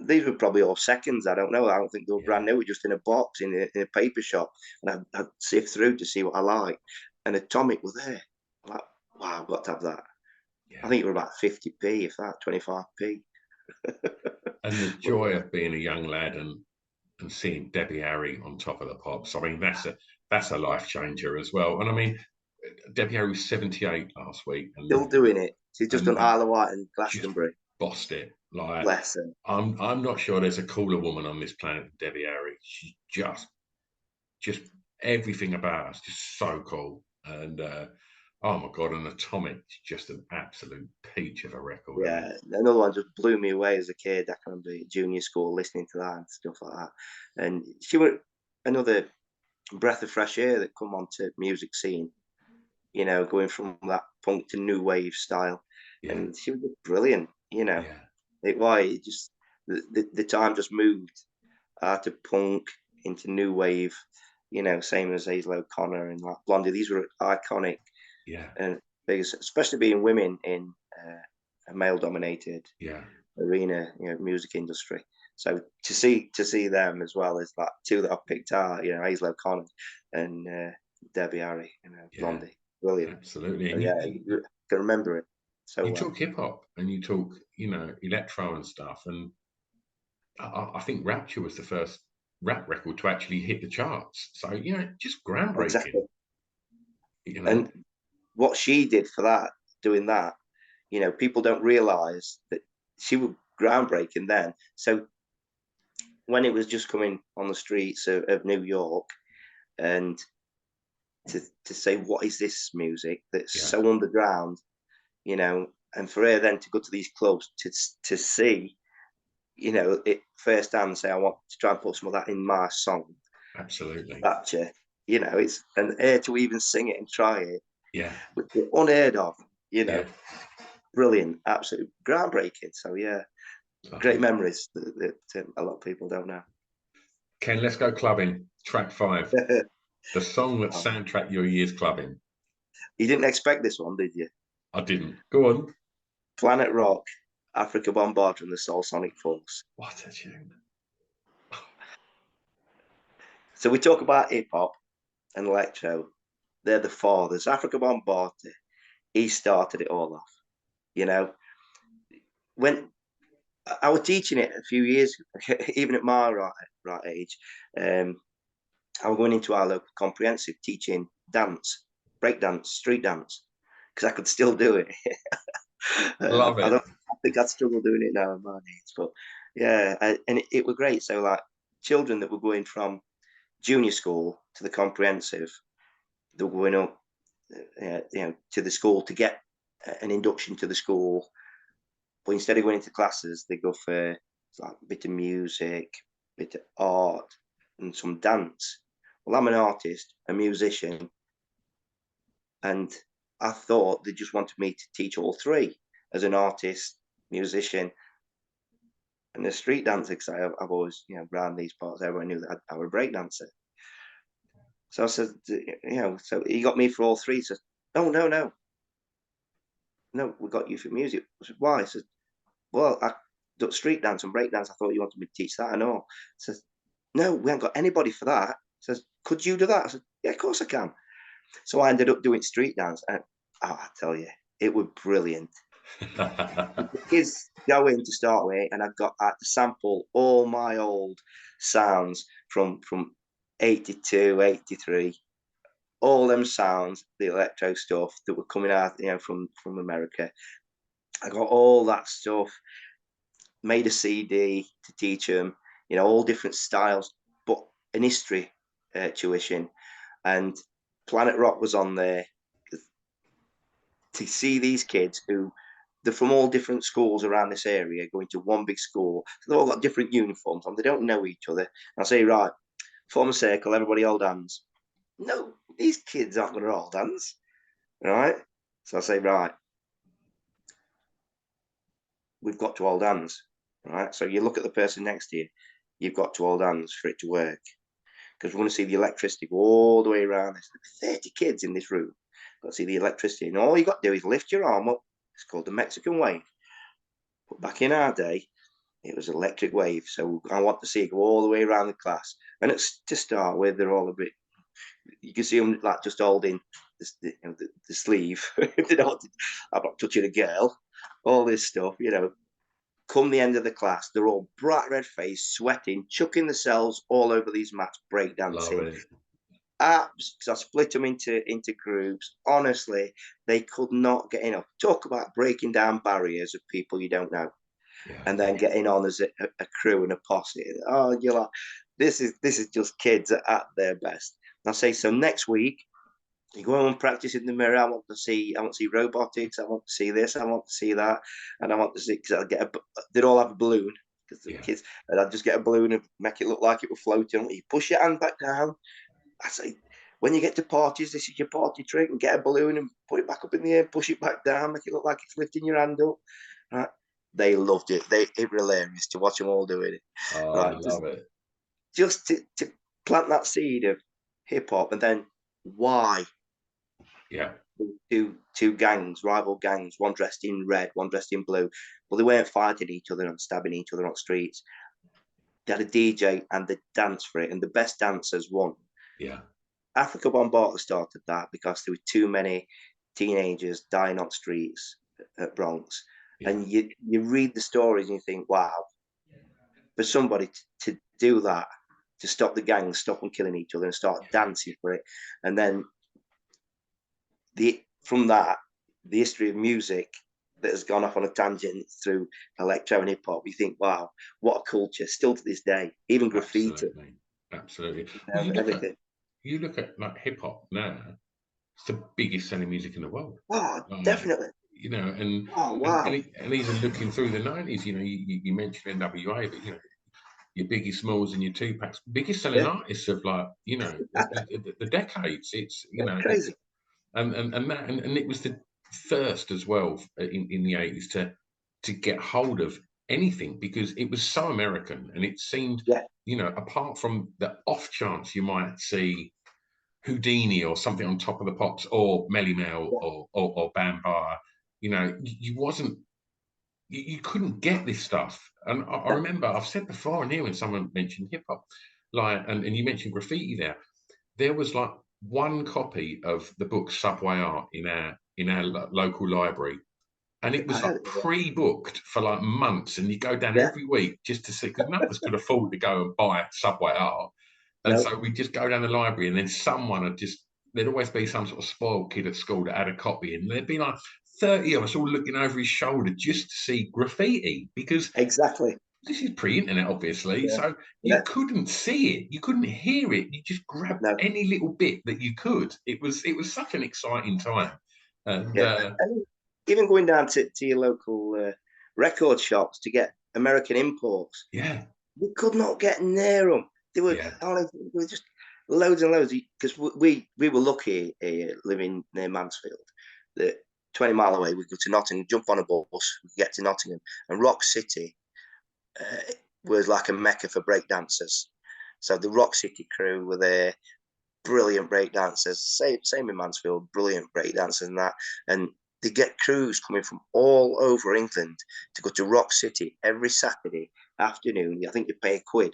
these were probably all seconds. I don't know. I don't think they were brand new. Just in a box in a paper shop, and I'd sift through to see what I like. And Atomic was there. I'm like, wow, I've got to have that. Yeah. I think it was about 50p, if that, 25p. And the joy of being a young lad and seeing Debbie Harry on top of the pops. I mean, that's a life changer as well. And I mean, Debbie Harry was 78 last week, and Still doing it. She's just done and Isle of Wight and just Glastonbury. bossed it. Like, Bless her. I'm not sure there's a cooler woman on this planet than Debbie Harry. She's just everything about her is just so cool. And oh my god, an Atomic is just an absolute peach of a record. Yeah, another one just blew me away as a kid. I can remember junior school listening to that and stuff like that. And she was another breath of fresh air that come onto music scene. You know, going from that punk to new wave style, and she was brilliant. You know, it just the time just moved out of punk into new wave. You know, same as Hazel O'Connor and like Blondie. These were iconic. Yeah. And because, especially being women in a male-dominated arena, you know, music industry. So to see them as well as like 2 that I picked out, you know, Hazel O'Connor and Debbie Harry, you know, Blondie, brilliant. Absolutely. So, yeah, you can remember it. So you talk hip hop and you talk, you know, electro and stuff, and I think Rapture was the first rap record to actually hit the charts. So, you know, just groundbreaking. Exactly. You know? And what she did for that, doing that, you know, people don't realize that she was groundbreaking then. So when it was just coming on the streets of New York, and to say, what is this music that's so underground, you know, and for her then to go to these clubs to see, you know, it firsthand, say, I want to try and put some of that in my song. Absolutely. Rapture, you know, it's, and her to even sing it and try it. Yeah. Unheard of, you know. Brilliant, absolutely groundbreaking. So yeah, great memories that a lot of people don't know. Ken, let's go clubbing. Track 5, the song that soundtracked your years clubbing. You didn't expect this one, did you? I didn't. Go on. Planet Rock, Africa Bombardment and the Soul Sonic Force. What a tune! So we talk about hip hop and electro. They're the fathers. Africa Bombardment, he started it all off. You know, when I was teaching it a few years, even at my right age, I was going into our local comprehensive teaching dance, break dance, street dance, because I could still do it. Love it. I think I'd struggle doing it now at my age, but yeah, and it was great. So like children that were going from junior school to the comprehensive. They were going up, to the school to get an induction to the school. But instead of going into classes, they go for like a bit of music, a bit of art, and some dance. Well, I'm an artist, a musician, and I thought they just wanted me to teach all three as an artist, musician, and a street dancer. Because I've always, around these parts, everyone knew that I was a break dancer. So I said, so he got me for all three. He says, no, we got you for music. I said, why? He says, well, I do street dance and break dance. I thought you wanted me to teach that. I know. He says, no, we haven't got anybody for that. He says, could you do that? I said, yeah, of course I can. So I ended up doing street dance, and I tell you, it was brilliant. The kids go in to start with, and I had to sample all my old sounds from 82, 83, all them sounds, the electro stuff that were coming out, from America. I got all that stuff, made a CD to teach them, all different styles, but an history tuition. And Planet Rock was on there to see these kids who they're from all different schools around this area going to one big school. So they've all got different uniforms on. They don't know each other. And I say, right, form a circle, everybody hold hands. No, these kids aren't going to hold hands, right? So I say, right, we've got to hold hands, right? So you look at the person next to you, you've got to hold hands for it to work. Because we want to see the electricity go all the way around. There's 30 kids in this room. Got to see the electricity. And all you got to do is lift your arm up. It's called the Mexican wave. But back in our day, it was electric wave. So I want to see it go all the way around the class. And it's to start with, they're all a bit, you can see them like just holding the sleeve. I'm not touching a girl. All this stuff, Come the end of the class, they're all bright red faced, sweating, chucking themselves all over these mats, breakdancing. I split them into groups. Honestly, they could not get enough. Talk about breaking down barriers of people you don't know, and then getting on as a crew and a posse. Oh, you're like, this is just kids at their best. And I say, so next week, you go home and practice in the mirror. I want to see robotics. I want to see this. I want to see that, and I want to see because they'd all have a balloon because the kids, and I'd just get a balloon and make it look like it was floating. You push your hand back down. I say, when you get to parties, this is your party trick, and get a balloon and put it back up in the air, push it back down, make it look like it's lifting your hand up. Right? They loved it. It was hilarious to watch them all doing it. Oh, right? I love it. Just to plant that seed of hip hop, and then why? Yeah. Two gangs, rival gangs, one dressed in red, one dressed in blue. Well, they weren't fighting each other and stabbing each other on streets. They had a DJ and they danced for it, and the best dancers won. Yeah. Africa Bombata started that because there were too many teenagers dying on streets at Bronx. Yeah. And you read the stories and you think, wow, for somebody to do that, to stop the gangs, stop them killing each other and start dancing for it. And then from that, the history of music that has gone off on a tangent through electro and hip hop, you think, wow, what a culture, still to this day, even graffiti. Absolutely. Well, you look at like hip hop now, it's the biggest selling music in the world. Oh, definitely. And oh, wow. and even looking through the 90s, you mentioned NWA, but your Biggie Smalls and your Tupacs, biggest selling artists of like, the decades. It's crazy. And it was the first as well in the 80s to get hold of anything because it was so American and it seemed, apart from the off chance you might see Houdini or something on Top of the Pops or Melly Mel or Bambara, you couldn't get this stuff. And I remember I've said before in here when someone mentioned hip hop, like, and you mentioned graffiti there was like one copy of the book Subway Art in our local library, and it was like pre-booked for like months, and you go down every week just to see because none of us could afford to go and buy Subway Art, and so we just go down the library, and then there'd always be some sort of spoiled kid at school that had a copy, and there'd be like 30 of us all looking over his shoulder just to see graffiti because this is pre-internet, obviously, Yeah. so you Yeah. couldn't see it, you couldn't hear it. You just grabbed No. any little bit that you could. It was such an exciting time, and Yeah. And even going down to your local record shops to get American imports, yeah, we could not get near them. They were, yeah, honestly, they were just loads and loads. Because we were lucky living near Mansfield that 20 mile away we go to Nottingham, jump on a bus, we get to Nottingham, and Rock City was like a mecca for breakdancers. So the Rock City crew were there, brilliant breakdancers. Same in Mansfield, brilliant breakdancers and that. And they get crews coming from all over England to go to Rock City every Saturday afternoon. I think you pay £1,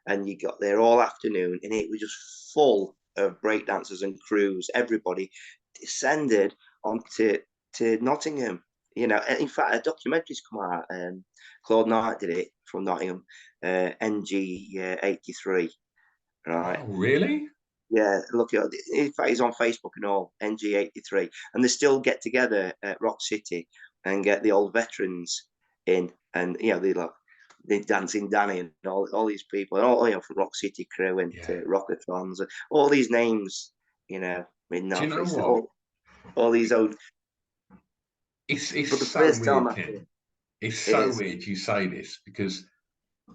and you got there all afternoon, and it was just full of breakdancers and crews. Everybody descended onto Nottingham. You know, in fact, a documentary's come out. Claude Knight did it from Nottingham, NG 83. Right. oh really? Yeah, look, in fact, he's on Facebook and all, NG83. And they still get together at Rock City and get the old veterans in. And, you know, they Dancing Danny and all these people, and all, you know, from Rock City Crew and Yeah. Rockathons, all these names, you know, in Do you know North what? all these old. It's But the so first time weird, I saw Ken. It's it so is, weird you say this, because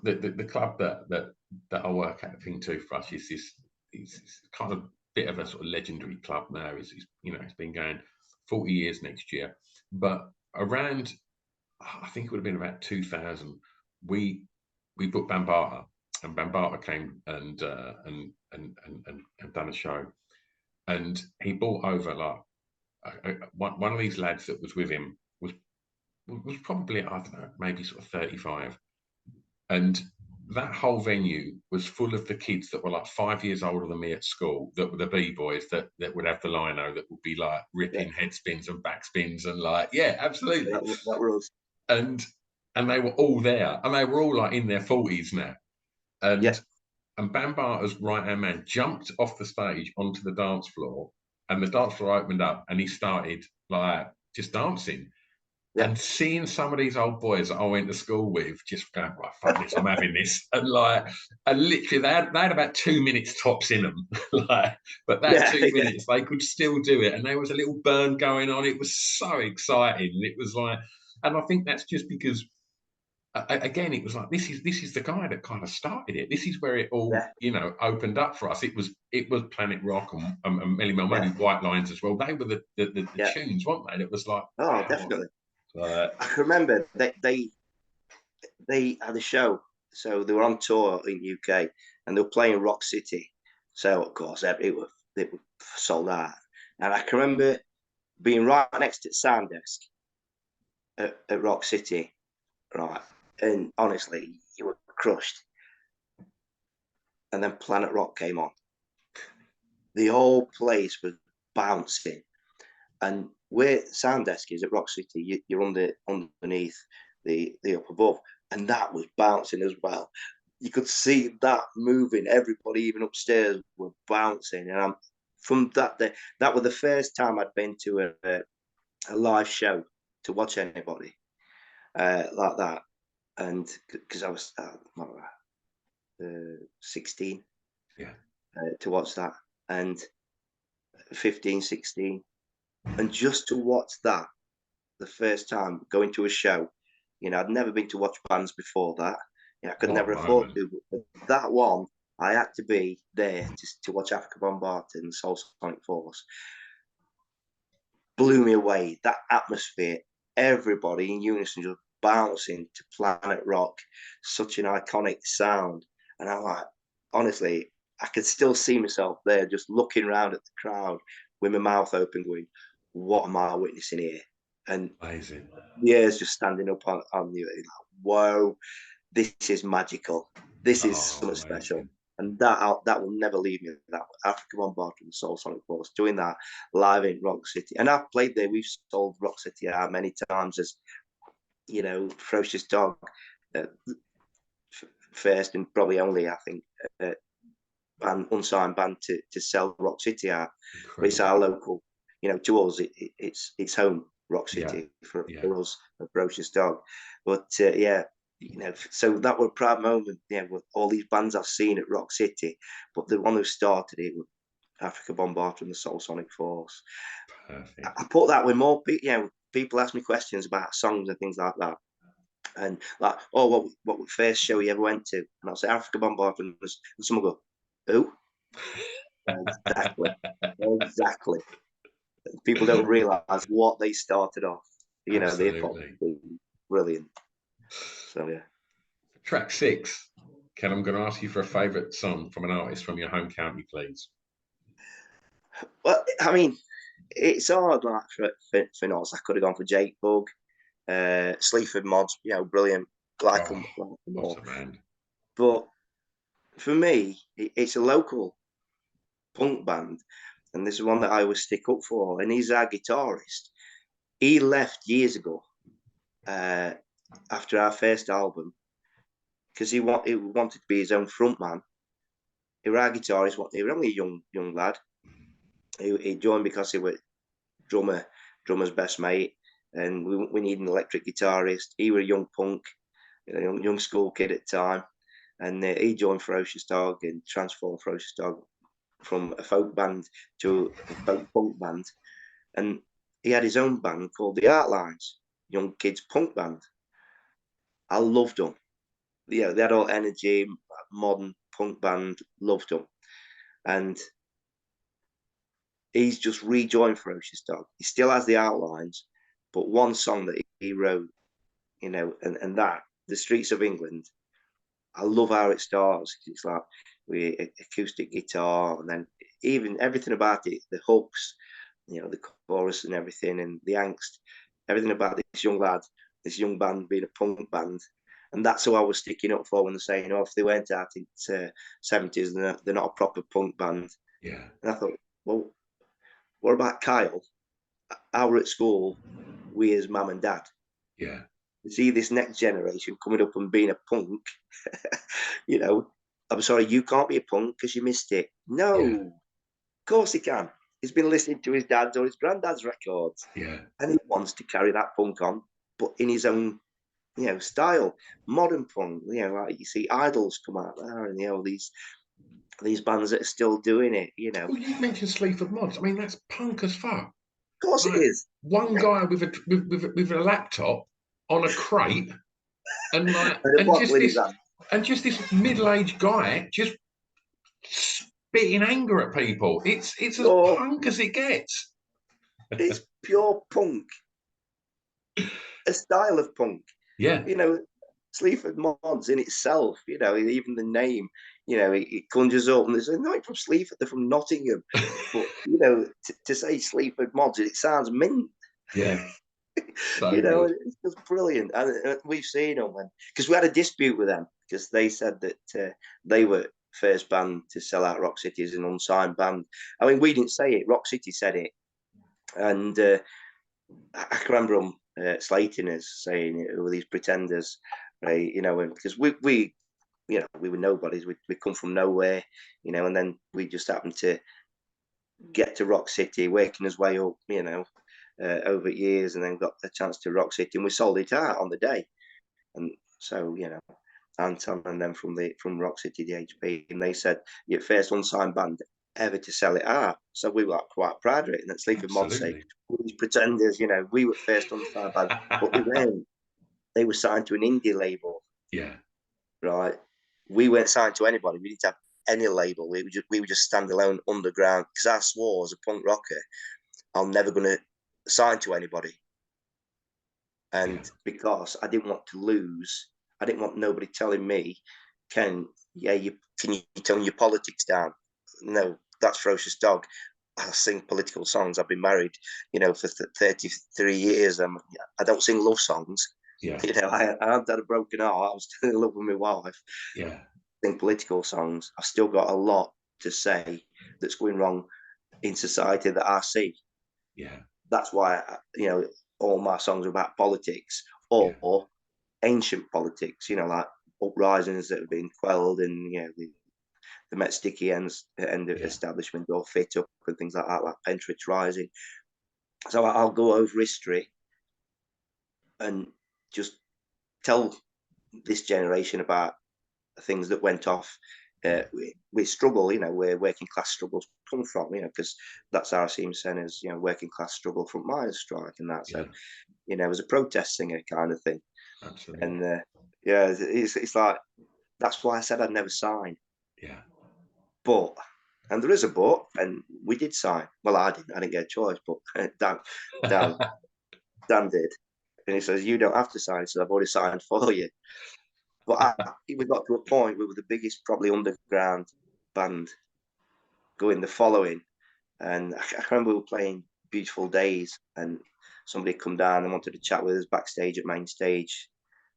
the club that I work at, Thing Toothbrush, is this it's kind of bit of a sort of legendary club now. It's been going 40 years next year. But around, I think it would have been about 2000, we booked Bambata, and Bambata came and done a show, and he brought over like one of these lads that was with him was probably, I don't know, maybe sort of 35. And that whole venue was full of the kids that were like 5 years older than me at school, that were the B-boys that would have the lino, that would be like yeah, ripping head spins and back spins and like, yeah, absolutely. that was, And they were all there, and they were all like in their 40s now. yeah, And Bambata's right-hand man jumped off the stage onto the dance floor, and the dance floor opened up, and he started like just dancing. yeah, And seeing some of these old boys that I went to school with just going, right, fuck this, I'm having this. And literally they had about 2 minutes tops in them. But that yeah, 2 minutes, they could still do it. And there was a little burn going on. It was so exciting. It was like, and I think that's just because, again, it was like, this is the guy that kind of started it. This is where it all, yeah, opened up for us. It was Planet Rock and Melly Mel, maybe yeah, White Lines as well. They were the yeah. tunes, weren't they? And it was like, Oh, wow. definitely. Uh, I can remember they had a show, so they were on tour in UK, and they were playing Rock City. So of course it were sold out, and I can remember being right next to the sound desk at Rock City, right, and honestly, you were crushed. And then Planet Rock came on. The whole place was bouncing, and where sound desk is at Rock City, you're underneath the up above, and that was bouncing as well. You could see that moving. Everybody, even upstairs, were bouncing. And from that day, that was the first time I'd been to a live show to watch anybody like that. And because I was 16 yeah. to watch that, and 15, 16, and just to watch that the first time going to a show. You know, I'd never been to watch bands before that. You know, I could What a never afford moment. to. But that one, I had to be there to watch Africa Bombarded and Soul Sonic Force. Blew me away. That atmosphere, everybody in unison just bouncing to Planet Rock, such an iconic sound. And I'm like, honestly, I could still see myself there just looking around at the crowd with my mouth open, going, what am I witnessing here? And Amazing. years just standing up on you, like, whoa, this is magical. This is Oh, something special. amazing. And that will never leave me. That Africa Bombardment and Soul Sonic Force, doing that live in Rock City. And I've played there. We've sold Rock City out many times as, you know, Ferocious Dog uh, first and probably only, I think, unsigned band to sell Rock City out. But it's our Incredible. local, you know, to us, it's home, Rock Yeah. City, for Yeah. us, a Ferocious Dog. But yeah, so that was a proud moment, with all these bands I've seen at Rock City, but the one who started it was Africa Bombata and the Soul Sonic Force. Perfect. I put that with more people, people ask me questions about songs and things like that. And like, oh, what was the first show you ever went to? And I'll say Africa Bombata, and someone go, who? Exactly. Exactly. People don't realize what they started off. The hip hop, brilliant. So yeah. Track 6. Ken, I'm going to ask you for a favourite song from an artist from your home county, please. Well, I mean, it's hard. Like for Nos, I could have gone for Jake Bug, Sleaford Mods. Brilliant. Like them all. But for me, it's a local punk band, and this is one that I always stick up for. And he's our guitarist. He left years ago after our first album because he wanted to be his own frontman. He was our guitarist. He was only a young lad. He joined because he was drummer's best mate, and we needed an electric guitarist. He was a young punk, young school kid at the time, and he joined Ferocious Dog and transformed Ferocious Dog from a folk band to a folk punk band. And he had his own band called the Artlines, young kids punk band. I loved them. They had all energy, modern punk band, loved them. And he's just rejoined Ferocious Dog. He still has the Outlines, but one song that he wrote, and that, The Streets of England, I love how it starts. It's like with acoustic guitar, and then even everything about it, the hooks, the chorus and everything, and the angst, everything about this young lad, this young band being a punk band. And that's who I was sticking up for when they're saying, if they went out in the 70s, they're not a proper punk band. Yeah. And I thought, well, what about Kyle? I were at school with his mum and dad. Yeah. To see this next generation coming up and being a punk, I'm sorry, you can't be a punk because you missed it. No, of course he can. He's been listening to his dad's or his granddad's records. Yeah. And he wants to carry that punk on, but in his own, style. Modern punk, like you see Idols come out there, and these bands that are still doing it, Well, you mentioned Sleaford Mods. I mean, that's punk as fuck. Of course it is. One guy with a laptop on a crate, and just this middle-aged guy just spitting anger at people. It's as punk as it gets. It's pure punk. A style of punk. Yeah. Sleaford Mods in itself, even the name, it conjures up, and they say, no, it's from Sleaford, they're from Nottingham. But, to say Sleaford Mods, it sounds mint. Yeah. So it's just brilliant. And we've seen them, because we had a dispute with them, because they said that they were first band to sell out Rock City as an unsigned band. I mean, we didn't say it, Rock City said it. And I can remember them slating us, saying, who are these pretenders? Right, because we were nobodies. We come from nowhere, and then we just happened to get to Rock City, working his way up, over years, and then got a chance to Rock City, and we sold it out on the day. And so, Anton and them from Rock City DHP, and they said, your first unsigned band ever to sell it out. So we were quite proud of it. And that Sleaford Mods say, these pretenders, we were first unsigned band, but they weren't. They were signed to an indie label. Yeah. Right. We weren't signed to anybody. We didn't have any label. We were just standalone underground. Because I swore as a punk rocker, I'm never going to sign to anybody. And because I didn't want to lose, I didn't want nobody telling me, Ken, you tone your politics down. No, that's Ferocious Dog. I sing political songs. I've been married, for 33 years. I don't sing love songs. Yeah. I had a broken heart. I was still in love with my wife. Yeah. I sing political songs. I've still got a lot to say that's going wrong in society that I see. Yeah. That's why, all my songs are about politics or ancient politics, like uprisings that have been quelled and, the Met Sticky Ends and establishment or fit up and things like that, like Pentridge Rising. So I'll go over history and just tell this generation about things that went off. We struggle, you know, where working class struggles come from, you know, because that's how I see him saying as, you know, working class struggle from miners' strike and that. So, you know, as a protest singer kind of thing. Absolutely. And yeah, it's like, that's why I said I'd never sign. Yeah. But, and there is a but, and we did sign. Well, I didn't get a choice, but Dan did. And he says, you don't have to sign. He says, I've already signed for you. But we got to a point where we were the biggest, probably underground band going the following. And I remember we were playing Beautiful Days, and somebody come down and wanted to chat with us backstage at main stage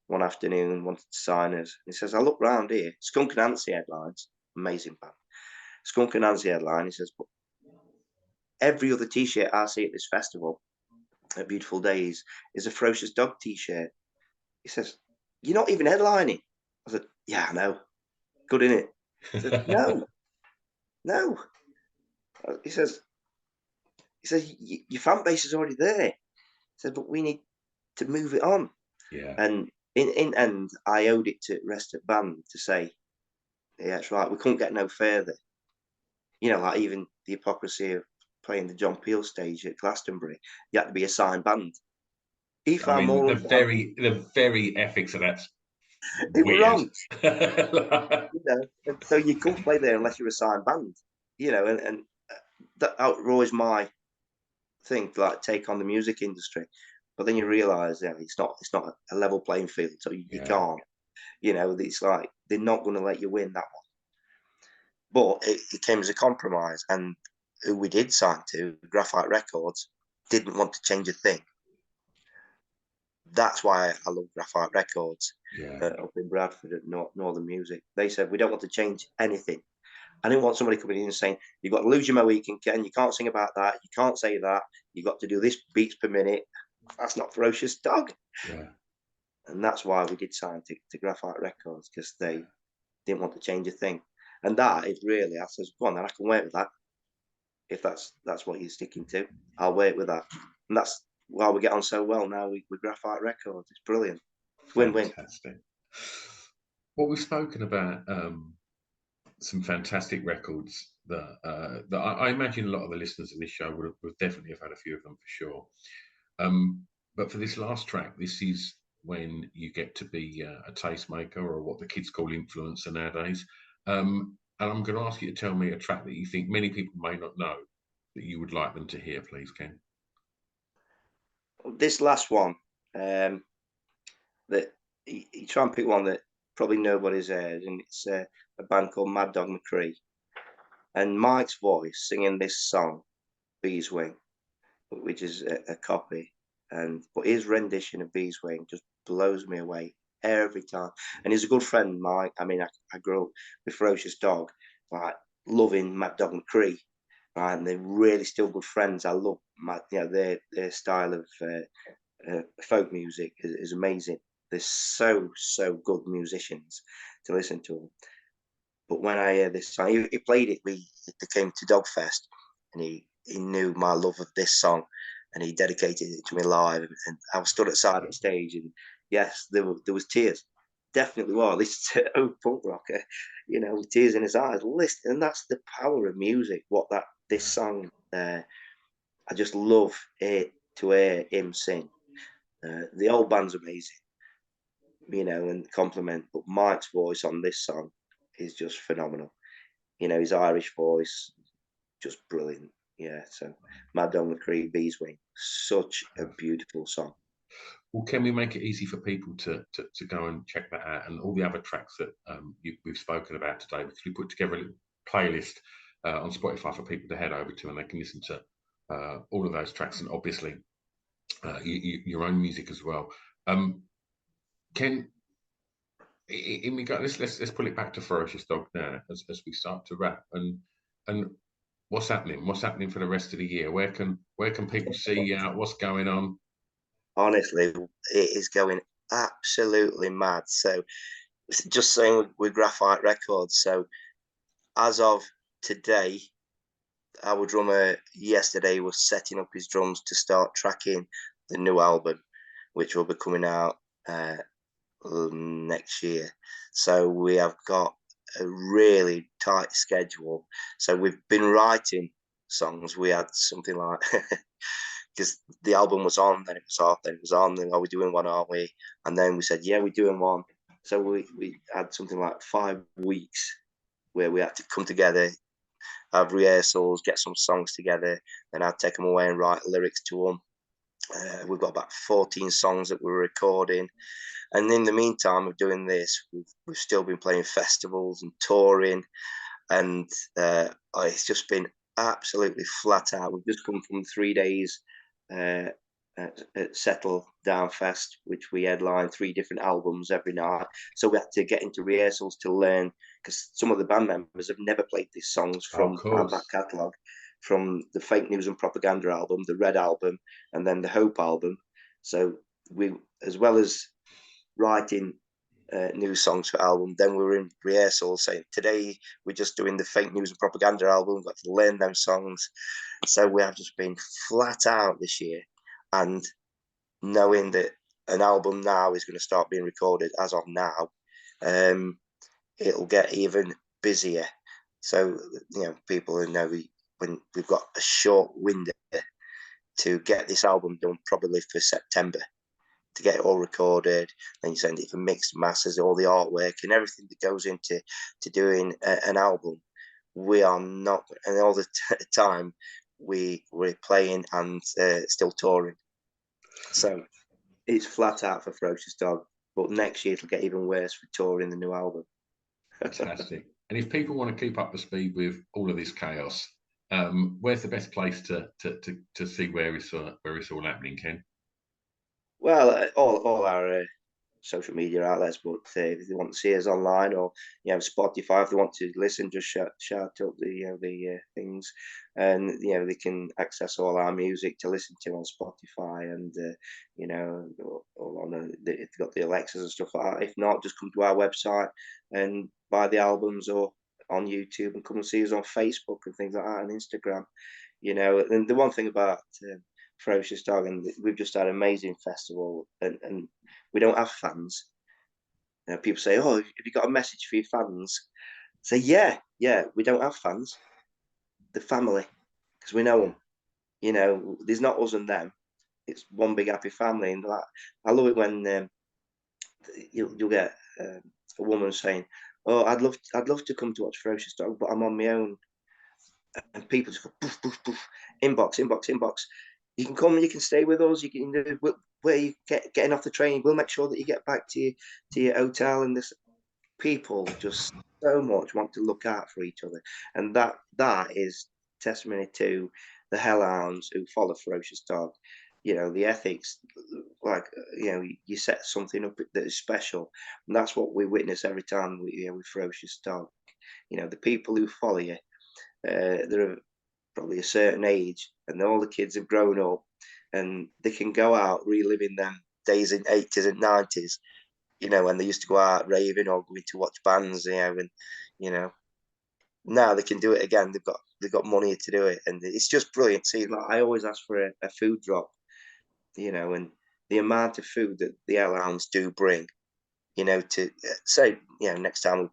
one afternoon, wanted to sign us. He says, I look round here, Skunk Nancy headlines, amazing band. Skunk Nancy headline, he says, but every other t-shirt I see at this festival, at Beautiful Days, is a Ferocious Dog t-shirt. He says, you're not even headlining. I said, yeah, I know. Good, innit? He said, no. He says, your fan base is already there. He said, but we need to move it on. Yeah. And in end, I owed it to rest of band to say, yeah, that's right. We couldn't get no further. You know, like even the hypocrisy of playing the John Peel stage at Glastonbury, you had to be a signed band. He found more. The very ethics of that's it was wrong. You know, and so you couldn't play there unless you're a signed band. You know, and that was always my thing, like take on the music industry. But then you realise, yeah, it's not a level playing field, so you can't. You know, it's like they're not going to let you win that one. But it came as a compromise, and who we did sign to, Graphite Records, didn't want to change a thing. That's why I love Graphite Records up in Bradford at Northern Music. They said, we don't want to change anything. I didn't want somebody coming in and saying, you've got to lose your Mohican, Ken, you can't sing about that, you can't say that, you've got to do this beats per minute. That's not Ferocious Dog. Yeah. And that's why we did sign to Graphite Records, because they didn't want to change a thing. And that is really, I says, go on then, I can work with that. If that's what you're sticking to, I'll work with that. And that's why we get on so well now with Graphite Records. It's brilliant. Win-win. Fantastic. Well, we've spoken about some fantastic records that I imagine a lot of the listeners of this show would definitely have had a few of them for sure. But for this last track, this is when you get to be a tastemaker, or what the kids call influencer nowadays. And I'm going to ask you to tell me a track that you think many people may not know that you would like them to hear, please, Ken. This last one, that you try and pick one that probably nobody's heard, and it's a band called Mad Dog McCree. And Mike's voice singing this song, Bees Wing, which is a copy, but his rendition of Bees Wing just blows me away every time. And he's a good friend, Mike. I mean, I grew up with Ferocious Dog, like loving Mad Dog McCree, right? And they're really still good friends. I love their style of folk music is amazing. They're so good musicians to listen to them. But when I hear this song, he played it. They came to Dogfest, and he knew my love of this song, and he dedicated it to me live. And I was stood outside the stage, and yes, there was tears. Definitely was. This is an old punk rocker, you know, with tears in his eyes. Listen, and that's the power of music. This song, I just love it to hear him sing. The old band's amazing, you know, and compliment. But Mike's voice on this song is just phenomenal. You know, his Irish voice, just brilliant. Yeah, so Mad Dog McCree, Bees Wing, such a beautiful song. Well, can we make it easy for people to go and check that out, and all the other tracks that we've spoken about today? Because we put together a little playlist on Spotify for people to head over to, and they can listen to all of those tracks, and obviously your own music as well. Ken, let's pull it back to Ferocious Dog now as we start to wrap, and what's happening? What's happening for the rest of the year? Where can people see you out? What's going on? Honestly, it is going absolutely mad. So, just saying with Graphite Records. So, as of today, our drummer yesterday was setting up his drums to start tracking the new album, which will be coming out next year. So we have got a really tight schedule. So we've been writing songs. We had something like because the album was on, then it was off, then it was on, then are we doing one, aren't we? And then we said, yeah, we're doing one. So we had something like 5 weeks where we had to come together, have rehearsals, get some songs together, then I'd take them away and write lyrics to them. We've got about 14 songs that we're recording. And in the meantime of doing this, we've still been playing festivals and touring. And it's just been absolutely flat out. We've just come from 3 days at Settle Down Fest, which we headlined 3 different albums every night. So we had to get into rehearsals to learn, because some of the band members have never played these songs from our back catalogue, from the Fake News and Propaganda album, the Red album, and then the Hope album. So we, as well as writing new songs for album, then we were in rehearsals saying, today we're just doing the Fake News and Propaganda album, we've got to learn them songs. So we have just been flat out this year, and knowing that an album now is going to start being recorded as of now, it'll get even busier. So, you know, people know when we've got a short window to get this album done, probably for September, to get it all recorded. Then you send it for mixed masters, all the artwork and everything that goes into doing an album. We are not, and all the time we're playing and still touring. So it's flat out for Ferocious Dog. But next year it'll get even worse for touring the new album. Fantastic. And if people want to keep up to speed with all of this chaos, where's the best place to see where it's all happening, Ken? Well, all our social media outlets, but if they want to see us online, or Spotify, if they want to listen, just shout up the things, and they can access all our music to listen to on Spotify, and or on if they've got the Alexas and stuff like that. If not, just come to our website and buy the albums, or on YouTube, and come and see us on Facebook and things like that, and Instagram. And the one thing about Ferocious Dog, and we've just had an amazing festival, and we don't have fans. People say, "Oh, have you got a message for your fans?" I say, yeah, we don't have fans. The family, because we know them. There's not us and them. It's one big happy family, and I love it when you'll get a woman saying, "Oh, I'd love to come to watch Ferocious Dog, but I'm on my own." And people just go poof, poof, poof, inbox. You can come, you can stay with us. You can where you getting off the train. We'll make sure that you get back to your hotel. And this, people just so much want to look out for each other, and that is testimony to the hellhounds who follow Ferocious Dog. The ethics, like you set something up that is special, and that's what we witness every time with Ferocious Dog. The people who follow you, they're probably a certain age, and all the kids have grown up, and they can go out reliving them days in 80s and 90s, when they used to go out raving or going to watch bands, and now they can do it again. They've got money to do it, and it's just brilliant. See, like, I always ask for a food drop, and the amount of food that the airlines do bring, to say, next time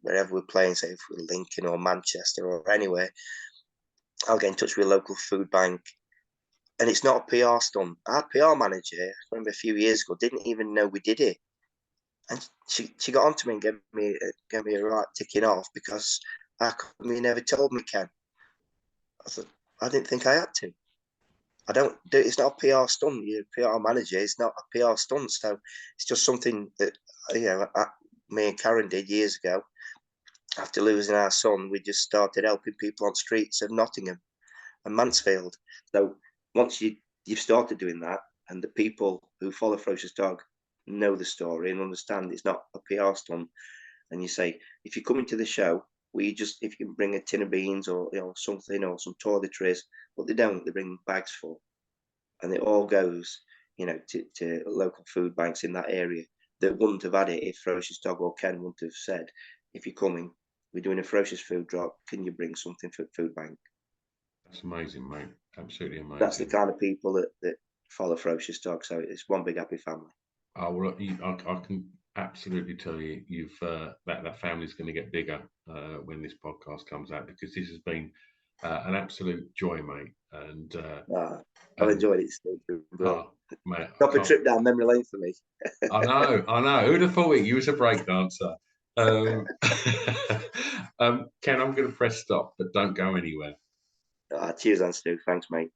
wherever we're playing, say if we're Lincoln or Manchester or anywhere, I'll get in touch with a local food bank. And it's not a PR stunt. Our PR manager, I remember a few years ago, didn't even know we did it. And she got onto me and gave me a right ticking off, because you never told me, Ken. I said, I didn't think I had to. I don't do it's not a PR stunt. You're a PR manager. It's not a PR stunt. So it's just something that, me and Karen did years ago. After losing our son, we just started helping people on streets of Nottingham and Mansfield. So once you've started doing that, and the people who follow Ferocious Dog know the story and understand it's not a PR stunt, and you say, if you come into the show, if you can bring a tin of beans or something, or some toiletries, but they don't. They bring bags full, and it all goes, to local food banks in that area that wouldn't have had it if Ferocious Dog or Ken wouldn't have said, if you're coming, we're doing a Ferocious food drop. Can you bring something for the food bank? That's amazing, mate. Absolutely amazing. That's the kind of people that follow Ferocious Dog. So it's one big happy family. Oh, well, I can absolutely tell you, you've that family's going to get bigger when this podcast comes out, because this has been an absolute joy, mate. I've And enjoyed it, Steve. oh, mate, I Proper can't. trip down memory lane for me. I know. Who'd have thought it? You was a break dancer. Um, Ken, I'm going to press stop, but don't go anywhere. Cheers, and Stu. Thanks, mate.